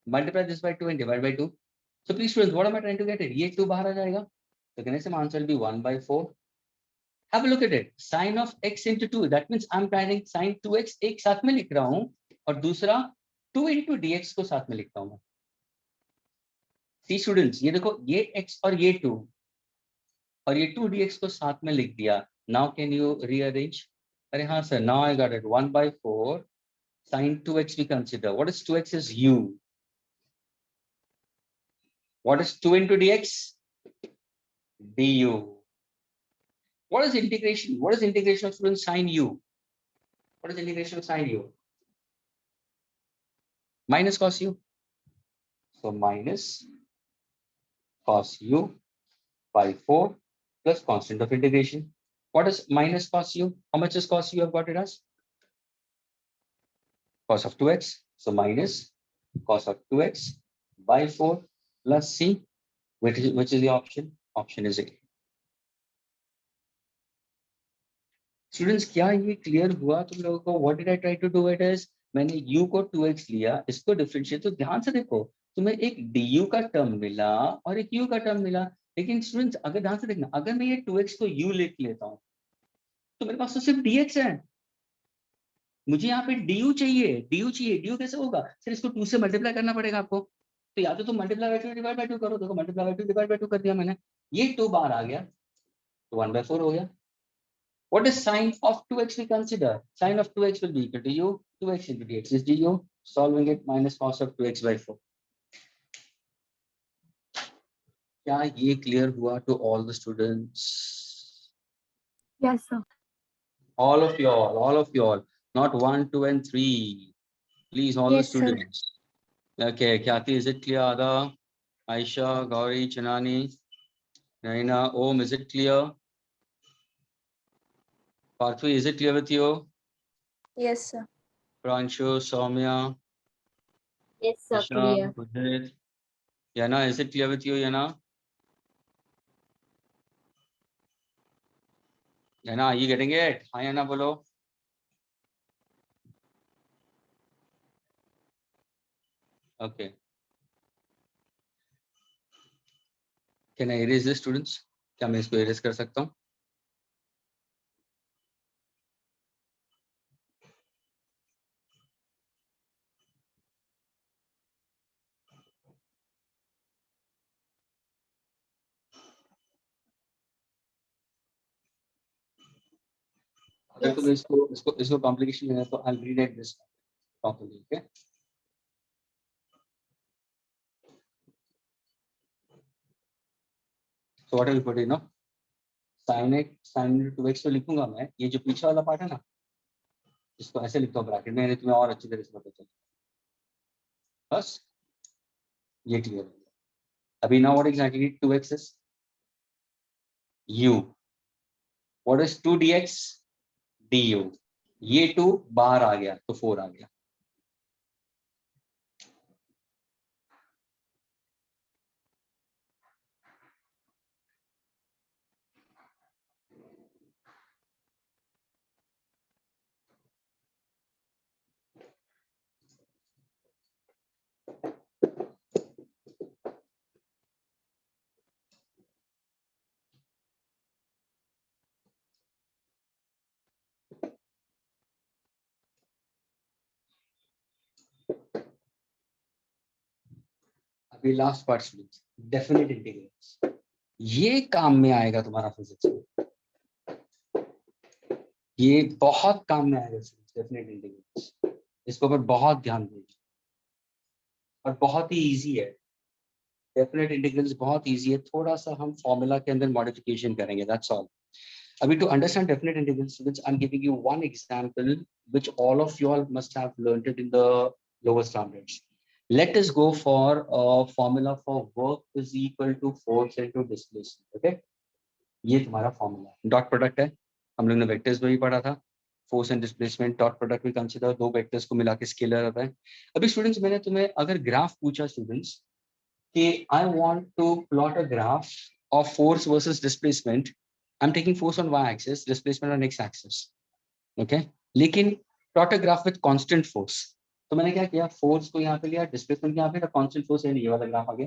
Multiply this by 2 and divide by 2. So please students, what am I trying to get it? ये 2 बाहर आ जाएगा. So कहने से answer will be 1 by 4. Have a look at it. Sin of x into 2. That means I'm writing sin 2x एक साथ में लिख रहा हूँ और दूसरा 2 into dx को साथ में लिखता हूँ मैं. See students, ये देखो, ये x और ये 2 और ये 2 dx को साथ में लिख दिया. Now can you rearrange? अरे हाँ sir, now I got it. 1 by 4 sin 2x we consider. What is 2x is u. What is 2 into dx? du. What is integration? What is integration of students sin u? What is integration of sin u? Minus cos u. So minus cos u by 4 plus constant of integration. What is minus cos u? How much is cos u? I've got it as cos of 2x. So minus cos of 2x by 4 plus c. Which is the option? Option is A. Students, क्या ये clear हुआ तुम लोगों को? What did I try to do it is, मैंने u को 2x लिया, इसको डिफरेंशिएट, तो ध्यान से देखो तुम्हें एक du का टर्म मिला और एक u का टर्म मिला. लेकिन स्टूडेंट्स अगर ध्यान से देखना, अगर मैं ये 2x को u लिख लेता हूँ तो मेरे पास तो सिर्फ dx है. मुझे यहाँ पे du चाहिए. du कैसे होगा सर? इसको 2 से मल्टीप्लाई करना पड़ेगा आपको. तो या तो तुम मल्टीप्लाई बाय 2 डिवाइड बाय 2 करो. देखो मल्टीप्लाई बाय 2 डिवाइड बाय 2 कर दिया मैंने, ये 2 बाहर आ गया तो 1 by 4 हो गया. What is sine of 2x we consider? Sine of 2x will be equal to u. 2x into dx is du. Solving it, minus cos of 2x by 4. क्या ये क्लियर हुआ to all the students? Yes, sir. All of you all. Not 1, 2 and 3. Please, all the Yes, sir. students. Okay, Khyati, is it clear? Ada, Aisha, Gauri, Chanani, Naina, Om, is it clear? Parthui, is it clear with you? Yes, sir. Pranshu, Soumya, Yes, sir, Isha, clear. Udit. Yana, is it clear with you, Yana? Yana, are you getting it? Hi, Yana, bolo. Okay. Can I erase this, students? क्या मैं इसको erase कर सकता हूँ? अगर तुम्हें इसको complication है तो I'll rewrite this properly. Okay. So what I will put, you know, sin 2x तो लिखूंगा मैं. ये जो पीछे वाला पार्ट है ना, इसको ऐसे लिखता हूँ ब्रैकेट में, तुम्हें और अच्छी तरह से पता चले. बस ये क्लियर है. अभी now what exactly 2x is? u. What is 2 dx? du. ये 2 बाहर आ गया तो 4 आ गया. अभी last part students, definite integrals. ये काम में आएगा तुम्हारा फिजिक्स में. ये बहुत काम में आएगा डेफिनेट इंटीग्रल्स. इसके ऊपर बहुत ध्यान दीजिए और बहुत ही इजी है. डेफिनेट इंटीग्रल्स बहुत इजी है. थोड़ा सा हम फॉर्मूला के अंदर मॉडिफिकेशन करेंगे, दैट्स ऑल. अभी to understand definite integrals students, I am giving you one example which all of you all must have learned it in the lower standards. Let us go for a formula for work is equal to force into displacement. Okay. ये तुम्हारा formula है। Dot product है, हम लोग ने vectors में भी पढ़ा था, force and displacement dot product भी कंसीडर, दो वेक्टर्स को मिला के स्केलर आता है। अभी स्टूडेंट्स मैंने तुम्हें अगर ग्राफ पूछा स्टूडेंट्स कि I want to plot a graph of force versus displacement, I am taking force on y axis, displacement on x axis, okay, लेकिन plot a graph with constant force, तो मैंने क्या किया, फोर्स को यहाँ पे लिया, डिस्प्लेसमेंट यहाँ पे, कांस्टेंट फोर्स है, ये वाला ग्राफ आ गया।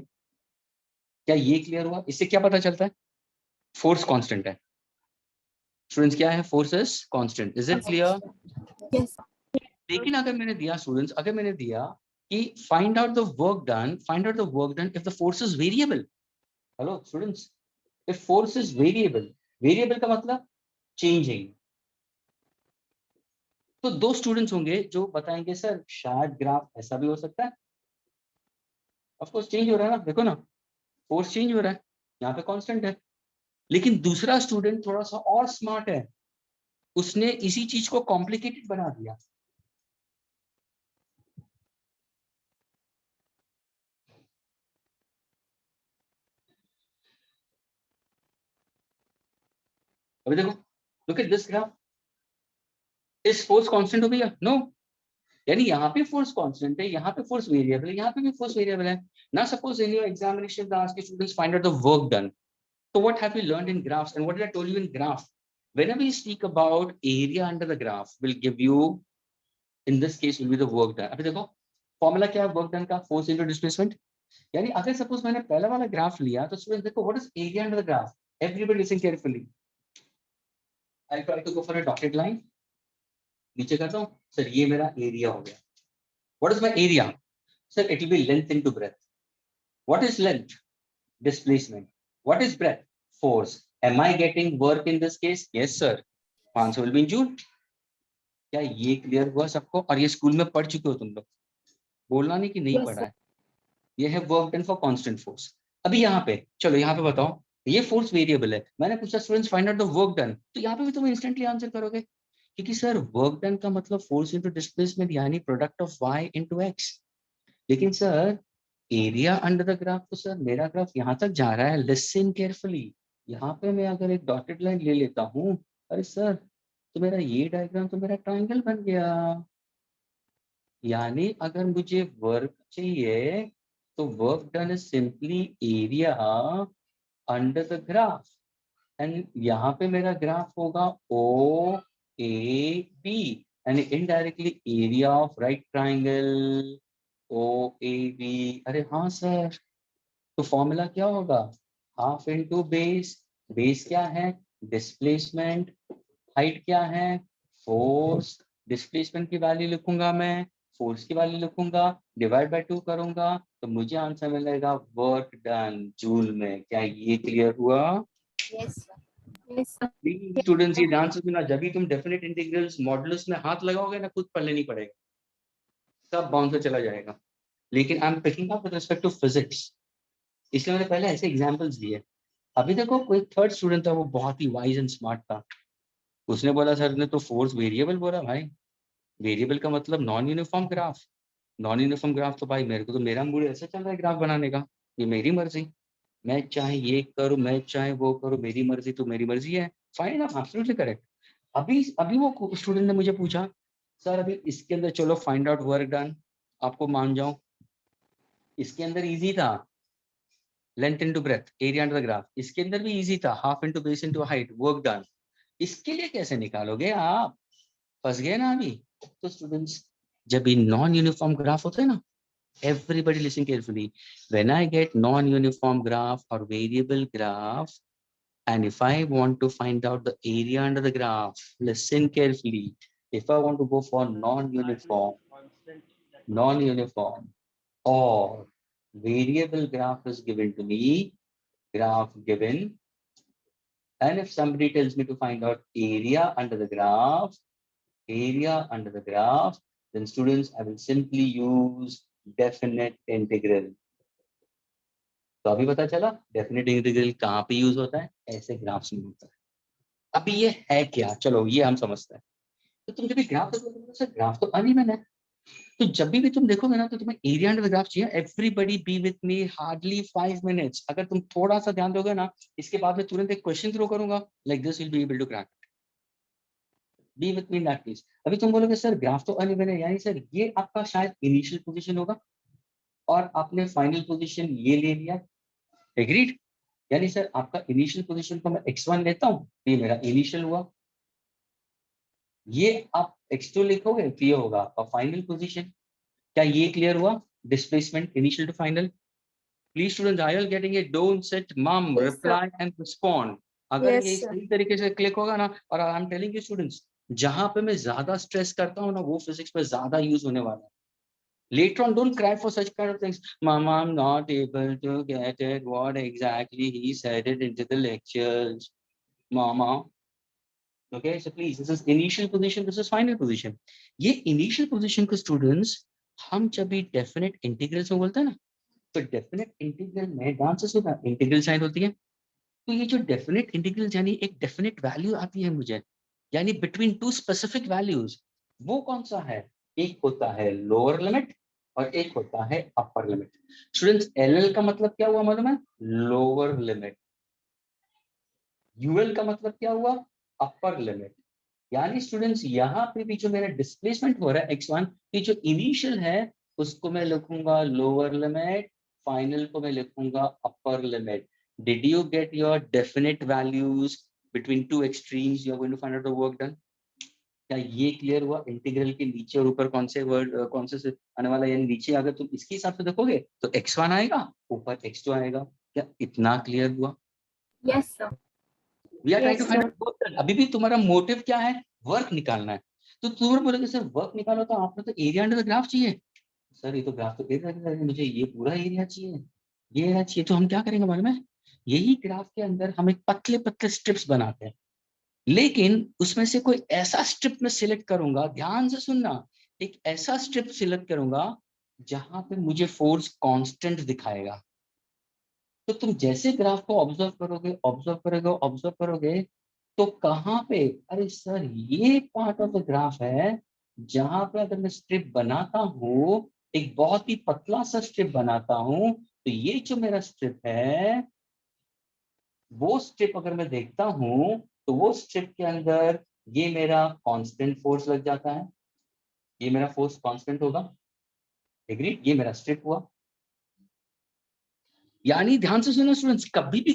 क्या ये क्लियर हुआ? इससे क्या पता चलता है? फोर्स कांस्टेंट है स्टूडेंट्स, क्या है, force is constant, is it clear? Yes. लेकिन अगर मैंने दिया स्टूडेंट्स, अगर मैंने दिया कि find out the work done, find out the work done if the force is variable, hello students, if force is variable, variable का मतलब चेंजिंग, तो दो स्टूडेंट्स होंगे जो बताएंगे सर शायद ग्राफ ऐसा भी हो सकता है, ऑफ कोर्स चेंज हो रहा है ना, देखो ना फोर्स चेंज हो रहा है, यहाँ पे कांस्टेंट है। लेकिन दूसरा स्टूडेंट थोड़ा सा और स्मार्ट है, उसने इसी चीज को कॉम्प्लिकेटेड बना दिया। अभी देखो, लुक एट दिस ग्राफ, इस फोर्स कांस्टेंट हो गया? नो, यानी यहाँ पे फोर्स कांस्टेंट है, यहाँ पे फोर्स वेरिएबल है, यहाँ पे भी फोर्स वेरिएबल है ना। Suppose in your examination the ask students find out the work done, so what have you learned in graphs and what did I told you in graph? Whenever you speak about area under the graph will give you, in this case will be the work done. अभी देखो formula क्या है work done का, force into displacement. यानी अगर suppose मैंने पहला वाला ग्राफ लिया तो स्टूडेंट्स देखो what is area under the graph, everybody listen carefully, I try to go for a dotted line, नीचे करता हूं सर, ये मेरा एरिया हो गया। What is my area sir, it will be length into breadth. What is length? Displacement. What is breadth? Force. Am I getting work in this case? Yes, sir. Answer will be in June. क्या ये clear हुआ सबको? और ये school में पढ़ चुके हो तुम लोग, बोलना नहीं कि नहीं Yes, पढ़ा sir. है। ये है work done for constant force. अभी यहाँ पे चलो, यहाँ पे बताओ, ये फोर्स वेरिएबल है, मैंने पूछा students find out the work done, तो यहाँ पे भी तुम इंस्टेंटली आंसर करोगे, क्योंकि सर वर्क डन का मतलब फोर्स इनटू डिस्प्लेसमेंट यानी product of y into x. लेकिन sir area under the graph, तो सर मेरा ग्राफ यहाँ तक जा रहा है, लिसन केयरफुली, यहाँ पे मैं अगर एक डॉटेड लाइन ले लेता हूँ, अरे सर तो मेरा ये डायग्राम तो मेरा ट्रायंगल बन गया। यानी अगर मुझे वर्क चाहिए तो work done is simply area under the graph, and यहाँ पे मेरा ग्राफ होगा O A B, and indirectly area of right triangle O A B. अरे हाँ सर, तो फॉर्मूला क्या होगा, हाफ इनटू बेस, बेस क्या है, डिस्प्लेसमेंट, हाइट क्या है, फोर्स, डिस्प्लेसमेंट की वैल्यू लिखूंगा मैं, फोर्स की वैल्यू लिखूंगा, डिवाइड बाय 2 करूंगा, तो मुझे आंसर मिलेगा वर्क डन जूल में। क्या ये क्लियर हुआ? Yes, sir. Yes, sir. Students ये ध्यान से सुना, जब भी तुम डेफिनेट इंटीग्रल्स मॉडुलस में हाथ लगाओगे ना, खुद पढ़ लेनी पड़ेगा, सब बाउंसर चला जाएगा। लेकिन I am picking up with respect to physics, इसलिए मैंने पहले ऐसे एग्जांपल्स दिए। अभी देखो कोई थर्ड स्टूडेंट था, वो बहुत ही वाइज एंड स्मार्ट था, उसने बोला सर ने तो फोर्स वेरिएबल बोला, भाई वेरिएबल का मतलब non uniform graph, non uniform graph तो भाई मेरे को तो मेरा मूड ऐसा चल रहा है ग्राफ बनाने का, ये मेरी मर्जी, मैं चाहे ये करूँ मैं चाहे वो करूँ, मेरी मर्जी तो मेरी मर्जी है। फाइन, आप एब्सोल्युटली करेक्ट। अभी अभी वो स्टूडेंट ने मुझे पूछा सर अभी इसके अंदर चलो फाइंड आउट वर्क डन, आपको मान जाऊं इसके अंदर इजी था, length into breath, area under the graph, इसके अंदर भी इजी था, half into base into height, work done. इसके लिए कैसे निकालोगे आप, फंस गए ना अभी। तो स्टूडेंट्स जब भी नॉन यूनिफॉर्म ग्राफ होता है ना, everybody listen carefully, when I get non-uniform graph or variable graph, and if I want to find out the area under the graph, listen carefully, if I want to go for non-uniform or variable graph is given to me, graph given, and if somebody tells me to find out area under the graph, then students I will simply use definite integral। तो अभी पता चला definite integral कहाँ पे use होता है, ऐसे graphs में होता है। अभी ये है क्या, चलो ये हम समझते हैं। तो तुम जब भी ग्राफ देखो, ग्राफ तो अनइवन है, तो जब भी तुम देखोगे ना तो तुम्हें एरिया अंडर द ग्राफ चाहिए। Everybody B with me hardly 5 minutes. अगर तुम थोड़ा सा ध्यान दोगे ना, इसके बाद मैं तुरंत एक क्वेश्चन थ्रो करूंगा, like this will be able to crack. Be with me in that case. अभी तुम बोलोगे सर ग्राफ तो अनइवन है, यानी सर ये आपका शायद इनिशियल पोजीशन होगा और आपने फाइनल पोजीशन ये ले लिया। एग्रीड? यानी सर आपका इनिशियल पोजीशन को मैं x1 लेता हूँ, ये मेरा इनिशियल हुआ, ये आप x2 लिखोगे तो ये होगा आपका फाइनल पोजीशन। क्या ये क्लियर हुआ? Displacement initial to final. Please students, are you getting it? Don't sit mum, Yes, sir. Reply and respond. अगर Yes, ये sir. सही तरीके से क्लिक होगा ना, और I am telling you students, जहां पे मैं ज्यादा स्ट्रेस करता हूँ ना, वो फिजिक्स में ज्यादा यूज होने वाला है। Later on, don't cry for such kind of things. Mama, I'm not able to get it. What exactly he said it into the lectures. Mama. Okay, so please, this is initial position, this is final position. ये initial position को students हम जब भी definite integrals में बोलते हैं ना, तो definite integral में ध्यान से सुनना, integral sign होती है। तो ये जो definite integral यानी एक definite value आती है मुझे, यानी between two specific values, वो कौन सा है? एक होता है lower limit और एक होता है अपर लिमिट। स्टूडेंट्स, एल का मतलब क्या हुआ मालूम है? Lower limit. यूएल का मतलब क्या हुआ? Upper limit. यानी स्टूडेंट्स यहाँ पे भी जो मेरा डिस्प्लेसमेंट हो रहा है x1, ये जो इनिशियल है उसको मैं लिखूंगा लोअर लिमिट, फाइनल को मैं लिखूंगा upper limit. Did you get your definite values between two extremes? You are going to find out the work done. क्या ये क्लियर हुआ? इंटीग्रल के नीचे और ऊपर कौन से वर्ड कौन से आने वाला है? यानी नीचे अगर तुम इसके हिसाब से देखोगे तो x1 आएगा, ऊपर x2 आएगा। क्या इतना क्लियर हुआ? Yes, sir. We are trying to Yes, find sir. Out work. अभी भी तुम्हारा मोटिव क्या है? वर्क निकालना है। तो तुम बोलोगे सर वर्क निकालो तो आपने तो एरिया अंडर द ग्राफ चाहिए। सर ये तो ग्राफ तो एरिया अंडर है, मुझे ये पूरा एरिया चाहिए, ये एरिया चाहिए। तो हम क्या करेंगे मालूम है? यही ग्राफ के अंदर हम एक पतले पतले स्ट्रिप्स बनाते हैं, लेकिन उसमें से कोई ऐसा स्ट्रिप में सिलेक्ट करूंगा, ध्यान से सुनना, एक ऐसा स्ट्रिप सिलेक्ट करूंगा जहां पे मुझे फोर्स कांस्टेंट दिखाएगा। तो तुम जैसे ग्राफ को ऑब्जर्व करोगे ऑब्जर्व करोगे ऑब्जर्व करोगे, तो कहाँ पे, अरे सर ये पार्ट ऑफ द ग्राफ है जहां पे अगर मैं स्ट्रिप बनाता हूँ, एक बहुत ही पतला सा स्ट्रिप बनाता हूँ, तो ये जो मेरा स्ट्रिप है, वो स्ट्रिप अगर मैं देखता हूं तो वो स्ट्रिप के अंदर ये मेरा कांस्टेंट फोर्स लग जाता है, ये मेरा फोर्स कांस्टेंट होगा। एग्री? ये मेरा स्ट्रिप हुआ। यानी ध्यान से सुनो स्टूडेंट्स, कभी भी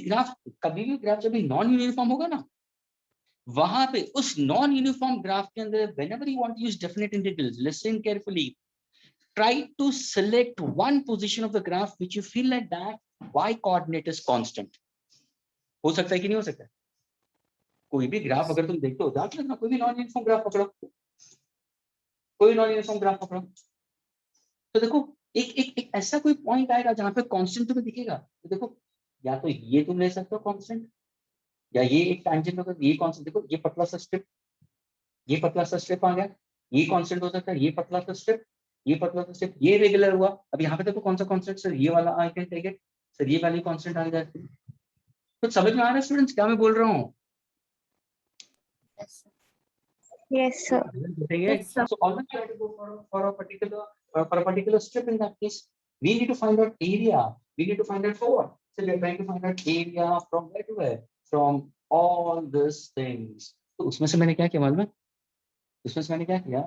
ग्राफ जब नॉन यूनिफॉर्म होगा ना, वहां पे उस नॉन यूनिफॉर्म ग्राफ के अंदर whenever you want to use definite integrals, listen carefully, try to select one position of the graph which you feel like that y coordinate is constant. हो सकता है कि नहीं हो सकता? कोई भी ग्राफ अगर तुम देखते हो, ध्यान से देखना, कोई भी नॉन यूनिफॉर्म ग्राफ पकड़ो, कोई नॉन यूनिफॉर्म ग्राफ पकड़ो, तो देखो एक एक एक ऐसा कोई पॉइंट आएगा जहां पे कांस्टेंट तुम्हें दिखेगा। तो देखो, या तो ये तुम ले सकते हो कांस्टेंट, या ये एक टैंजेंट होगा, ये कांस्टेंट। देखो ये पतला सा स्ट्रिप, ये पतला सा स्ट्रिप आ गया, ये कांस्टेंट हो सकता है, ये पतला सा स्ट्रिप, ये पतला सा स्ट्रिप, ये रेगुलर हुआ। अब यहाँ पे देखो कौन सा कांस्टेंट? सर ये वाला, I can take it. Sir ये वाली कांस्टेंट आ जाती है। तो समझ में आ रहा है स्टूडेंट्स क्या मैं बोल रहा हूँ? Yes, sir. Yes, sir. Yes, sir. So always try to go for a particular strip. In that case, we need to find out area. We need to find out forward. So we are trying to find out area from where to where, from all these things. तो उसमें से मैंने क्या किया मालूम है? उसमें से मैंने क्या किया?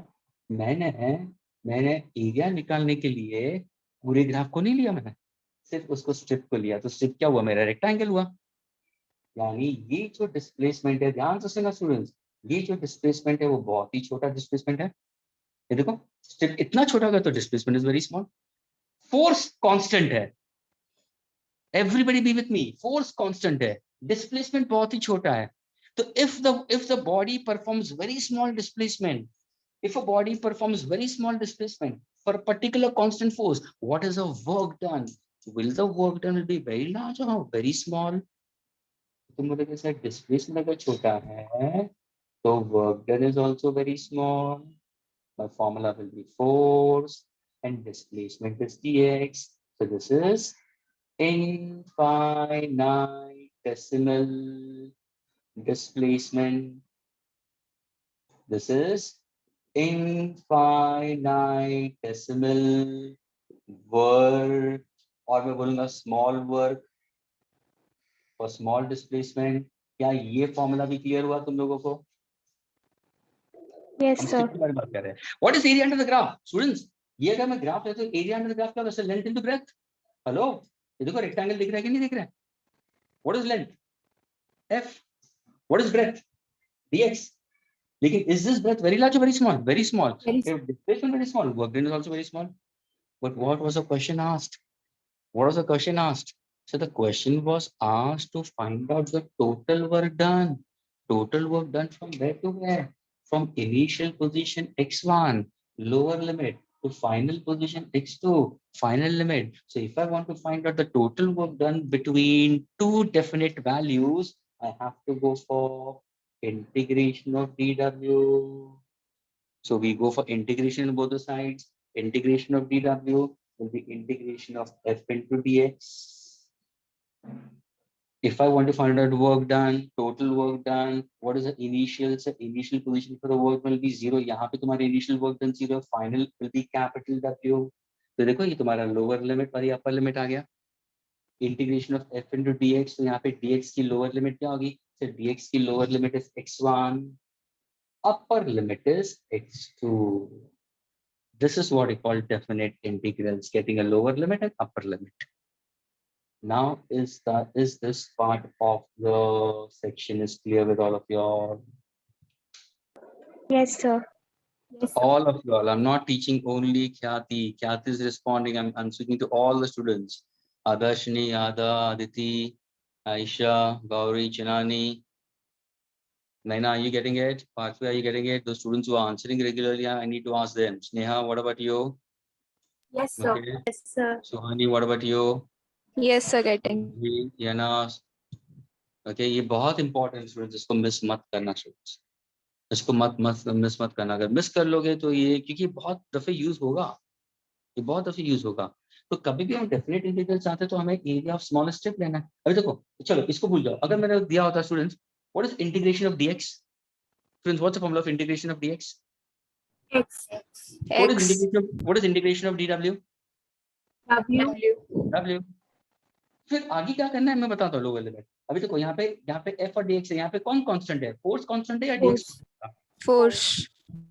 मैंने एरिया निकालने के लिए पूरे ग्राफ को नहीं लिया, मैंने सिर्फ उसको स्ट्रिप को लिया। तो स्ट्रिप क्या हुआ? मेरा रेक्टेंगल हुआ। यानी ये जो डिस्प्लेसमेंट है, ध्यान से सुनना स्टूडेंट्स, ये जो डिस्प्लेसमेंट है वो बहुत ही छोटा डिस्प्लेसमेंट है। ये देखो स्ट्रिप इतना छोटा होगा तो displacement is very small. Force constant है, everybody be with me, force constant है, डिस्प्लेसमेंट बहुत ही छोटा है। तो if the body performs very small displacement, if a body performs very small displacement for a particular constant force, what is the work done? Will the work done will be very large or very small? तो मुझे कैसे displacement अगर छोटा है तो work done is also very small. My formula will be force and displacement is dx. So this is infinitesimal displacement. This is infinitesimal work, और मैं बोलूंगा स्मॉल वर्क और स्मॉल डिस्प्लेसमेंट। क्या ये फॉर्मूला भी क्लियर हुआ तुम लोगों को? Yes, हम sir. स्ट्रिक्ट के बारे में बात कर रहे हैं। What is area under the graph students? ये अगर मैं ग्राफ लेता हूं, एरिया अंडर द ग्राफ क्या होता है? Length into breadth. हेलो, ये देखो रेक्टेंगल दिख रहा है कि नहीं दिख रहा है? What is length? f. What is breadth? dx. लेकिन is this breadth very large or very small? Very small. Very If displacement very small, work done is also very small. But what was the question asked? What was the question asked? So the question was asked to find out the total work done. Total work done from where to where? From initial position x1, lower limit, to final position x2, final limit. So if I want to find out the total work done between two definite values, I have to go for integration of dw. So we go for integration on both the sides. Integration of dw will be integration of f into dx. If I want to find out work done, total work done, what is the initial? So initial position for the work will be 0. यहाँ पे तुम्हारा initial work done 0, final will be capital W. तो देखो ये तुम्हारा lower limit और ये upper limit आ गया. Integration of f into dx, तो यहाँ पे dx की lower limit क्या होगी? So dx की lower limit is x1, upper limit is x2. This is what we call definite integrals, getting a lower limit and upper limit. Now is this part of the section is clear with all of y'all? Yes, sir. Yes, sir. All of y'all. I'm not teaching only Khyati. Khyati is responding. I'm speaking to all the students. Adarshini, Ada, Aditi, Aisha, Gauri, Chinani. Naina, are you getting it? Parthvi, are you getting it? Those students who are answering regularly, I need to ask them. Sneha, what about you? Yes, sir. Okay. Yes, sir. Suhani, what about you? Yes, sir, getting. Yana. Okay, ये बहुत important students, इसको miss मत करना students, इसको miss मत करना। अगर miss कर लोगे तो ये, क्योंकि बहुत दफे यूज होगा, ये बहुत दफे यूज होगा। तो कभी भी हम डेफिनेट इंटीग्रल चाहते हैं तो हमें एरिया ऑफ स्मॉल स्ट्रिप लेना है। अभी देखो, चलो इसको भूल जाओ। अगर मैंने दिया होता students, what is integration of dx? Students, what's the formula of integration of dx? X, What is X, integration of dw? W, w. फिर आगे क्या करना है मैं बताता हूँ, लोअर लिमिट। अभी देखो यहाँ पे f और dx है, यहाँ पे कौन कांस्टेंट है? फोर्स कांस्टेंट है या dx? force.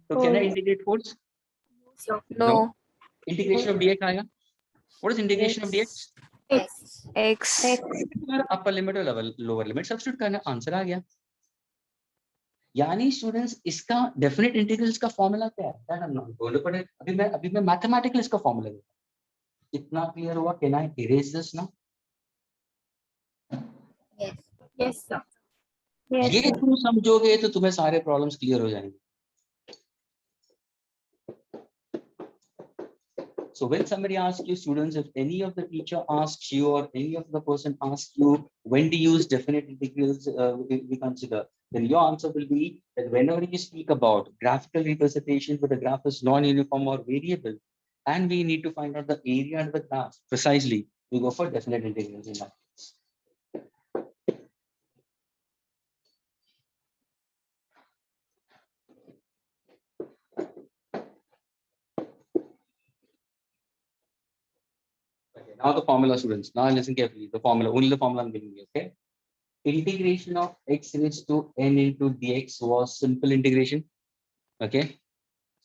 तो can I integrate force? sir. No. Integration of dx आएगा। What is integration of dx? X, X. Upper limit और लोअर लिमिट सब्स्टिट्यूट करना, आंसर आ गया। यानी स्टूडेंट्स इसका डेफिनेट इंटीग्रल्स का फॉर्मूला क्या है? That I am not going to put it. अभी मैं मैथमेटिकली इसका फॉर्मूला देता हूं। इतना क्लियर हुआ? Can I erase this now? Yes. yes, sir. Yes, ये sir. तुम समझोगे तो तुम्हें सारे प्रॉब्लम्स क्लियर हो जाएंगे। So when somebody asks you, students, if any of the teacher asks you or any of the person asks you, when do you use definite integrals we consider, then your answer will be that whenever you speak about graphical representation where the graph is non-uniform or variable, and we need to find out the area under the graph precisely, we go for definite integrals in that case. Now the formula, students. Now listen carefully. The formula, only the formula I'm giving you. Okay. Integration of x raised to n into dx was simple integration. Okay.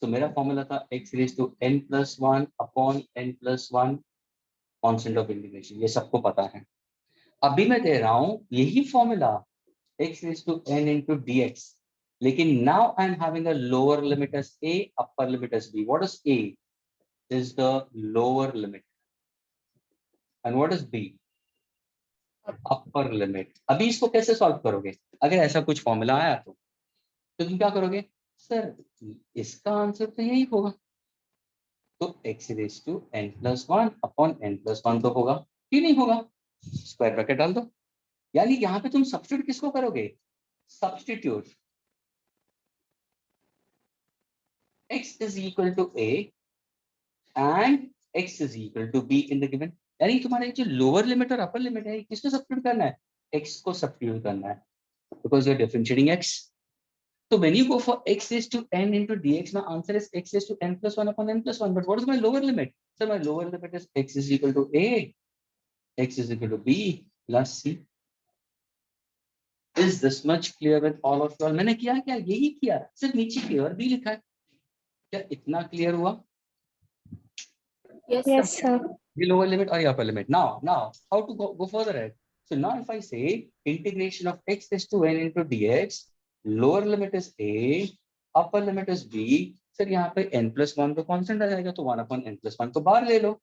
So मेरा formula था x raised to n plus 1 upon n plus 1 constant of integration. ये सबको पता है। अभी मैं दे रहा हूँ यही formula x raised to n into dx. लेकिन now I'm having a lower limit as a, upper limit as b. What is a? Is the lower limit. And what is b? Upper limit. अभी इसको कैसे solve करोगे? अगर ऐसा कुछ formula आया तो तुम क्या करोगे? सर इसका आंसर तो यही होगा, तो x raise to n plus 1 upon n plus 1 तो होगा, क्यों नहीं होगा? स्क्वायर ब्रैकेट डाल दो। यानी यहाँ पे तुम सब्स्टिट्यूट किसको करोगे? Substitute x is equal to a and x is equal to b in the given। यानी तुम्हारा जो लोअर लिमिट और अपर लिमिट है किसको सब्स्टिट्यूट करना है? x को सब्स्टिट्यूट करना है, because you are differentiating x। So when you go for x raised to n into dx, my answer is x raised to n plus 1 upon n plus 1. But what is my lower limit? So my lower limit is x is equal to a, x is equal to b plus c. Is this much clear with all of you all? मैंने किया क्या? यही किया, सिर्फ नीचे की और b लिखा है. क्या इतना clear हुआ? Yes, Yes, sir. sir. The lower limit or the upper limit. Now, how to go further ahead? So now if I say integration of x raised to n into dx, lower limit is a, upper limit is b. Sir यहाँ पे n plus 1 तो constant आ जाएगा, तो 1 upon n plus 1 को बाहर ले लो.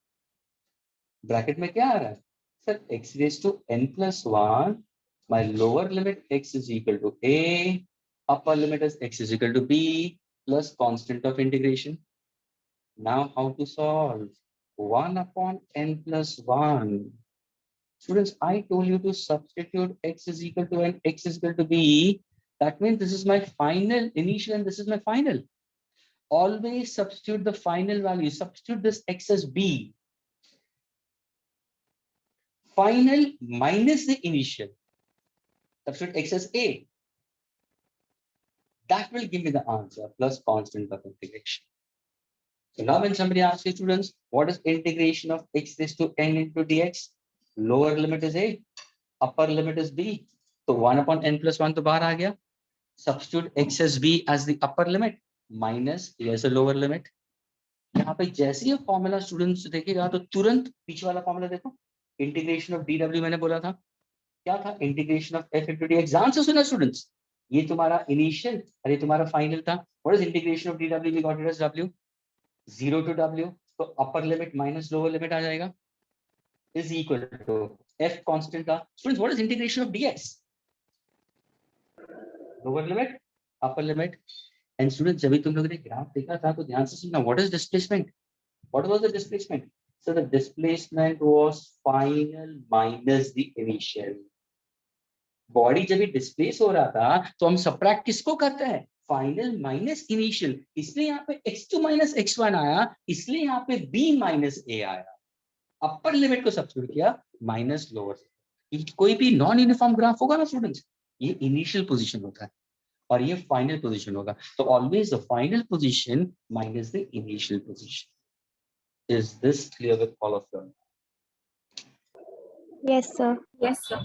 Bracket में क्या आ रहा है? Sir x raised to n plus 1, my lower limit x is equal to a, upper limit is x is equal to b plus constant of integration. Now how to solve? 1 upon n plus 1. Students, I told you to substitute x is equal to n, x is equal to b. That means this is my final initial and this is my final. Always substitute the final value. Substitute this x as b. Final minus the initial. Substitute x as a. That will give me the answer plus constant of integration. So now when somebody asks you, students, what is integration of x raised to n into dx? Lower limit is a, upper limit is b. So 1 upon n plus 1 तो बाहर आ गया. Substitute x as b as the upper limit minus a as the lower limit. यहाँ पे जैसे ही formula students देखेगा तो तुरंत पीछे वाला फॉर्मूला देखो. इंटीग्रेशन ऑफ dw मैंने बोला था. क्या था? Integration of f into dx. ध्यान से सुना स्टूडेंट्स. ये तुम्हारा इनिशियल और ये तुम्हारा फाइनल था. What is integration of dw? We got it as w. 0 to w. तो upper limit minus lower limit आ जाएगा. Is equal to f constant था. Students, what is integration of dx? Lower limit, upper limit. And students, जब भी तुम लोगों ने graph देखा था तो ध्यान से सुनना. What is displacement? What was the displacement? So the displacement was final minus the initial. Body जब भी डिस्प्लेस हो रहा था तो हम सबट्रैक्ट किसको करते हैं? Final minus initial. इसलिए यहाँ पे x2 माइनस x1 आया, इसलिए यहाँ पे b माइनस a आया. अपर लिमिट को सब्स्टिट्यूट किया माइनस लोअर. कोई भी नॉन यूनिफॉर्म ग्राफ होगा ना स्टूडेंट्स, ये इनिशियल पोजीशन होता है और ये फाइनल पोजीशन होगा. तो always the final position minus the initial position. Is this clear with all of you? Yes, sir. Yes, sir.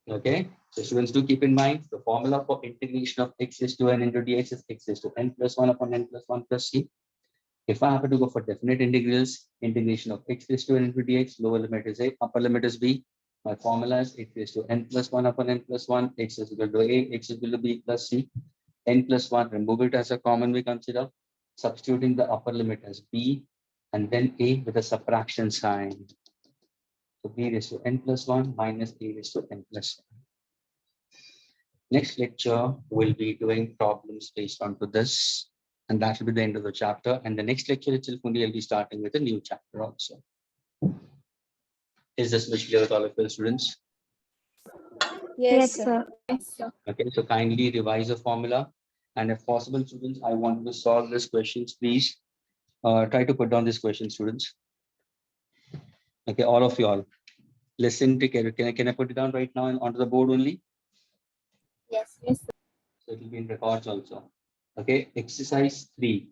Okay, so students, do keep in mind the formula for integration of x raised to n into dx is x raised to n plus 1 upon n plus 1 plus c. If I happen to go for definite integrals, integration of x raised to n into dx, lower limit is a, upper limit is b. My formula is x raised to n plus 1 upon n plus 1, x is equal to a, x is equal to b plus c. N plus 1, remove it as a common we consider, substituting the upper limit as b and then a with a subtraction sign. So b raised to n plus 1 minus a raised to n plus 1. Next lecture, we'll be doing problems based on to this. And that will be the end of the chapter. And the next lecture itself only I'll be starting with a new chapter also. Is this much clear with all of you students? Yes, sir. Yes, sir. Okay, so kindly revise the formula. And if possible, students, I want to solve these questions, please. Try to put down these questions, students. Okay, all of you all. Listen to can I put it down right now and onto the board only? Yes. Yes, sir. So it will be in records also. Okay, exercise 3.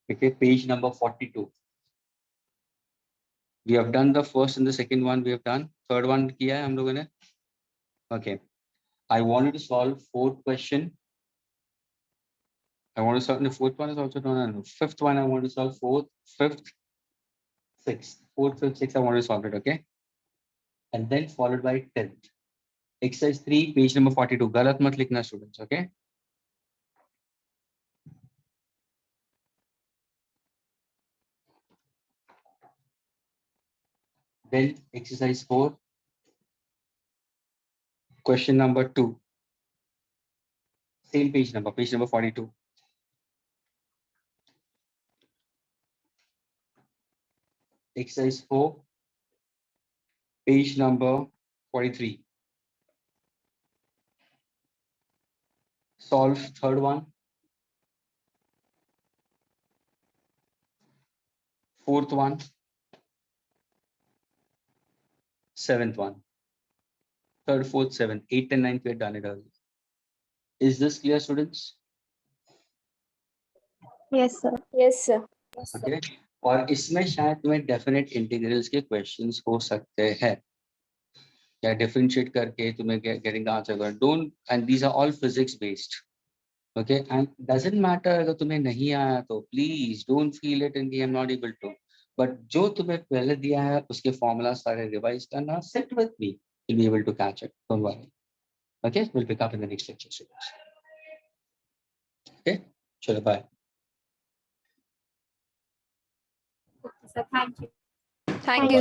Okay, page number 42. We have done the first and the second one. We have done third one. किया है हम लोगों ने. Okay, I wanted to solve fourth question. I want to solve the fourth one is also done. No, fifth one I want to solve fourth, fifth, sixth, fourth, fifth, sixth. I want to solve it. Okay, and then followed by 10th. Exercise 3, page number 42. गलत मत लिखना students. Okay. Then exercise 4, question number 2. Same page number 42. Exercise 4, page number 43. Solve third one, fourth one, seventh one. Third, fourth, seventh, 8th and 9th we had done it earlier. Is this clear, students? Yes, sir. Yes, sir. Yes, sir. Okay. और इसमें शायद तुम्हें definite integrals के questions हो सकते हैं या differentiate करके तुम्हें getting the answer don't and these are all physics based okay and doesn't matter अगर तुम्हें नहीं आया तो please don't feel it in I am not able to but जो तुम्हें पहले दिया है उसके फॉर्मूला सारे रिवाइज करना sit with me you'll be able to catch it don't worry okay we'll pick up in the next lecture students okay chalo bye Okay, sir. Thank you. Thank you.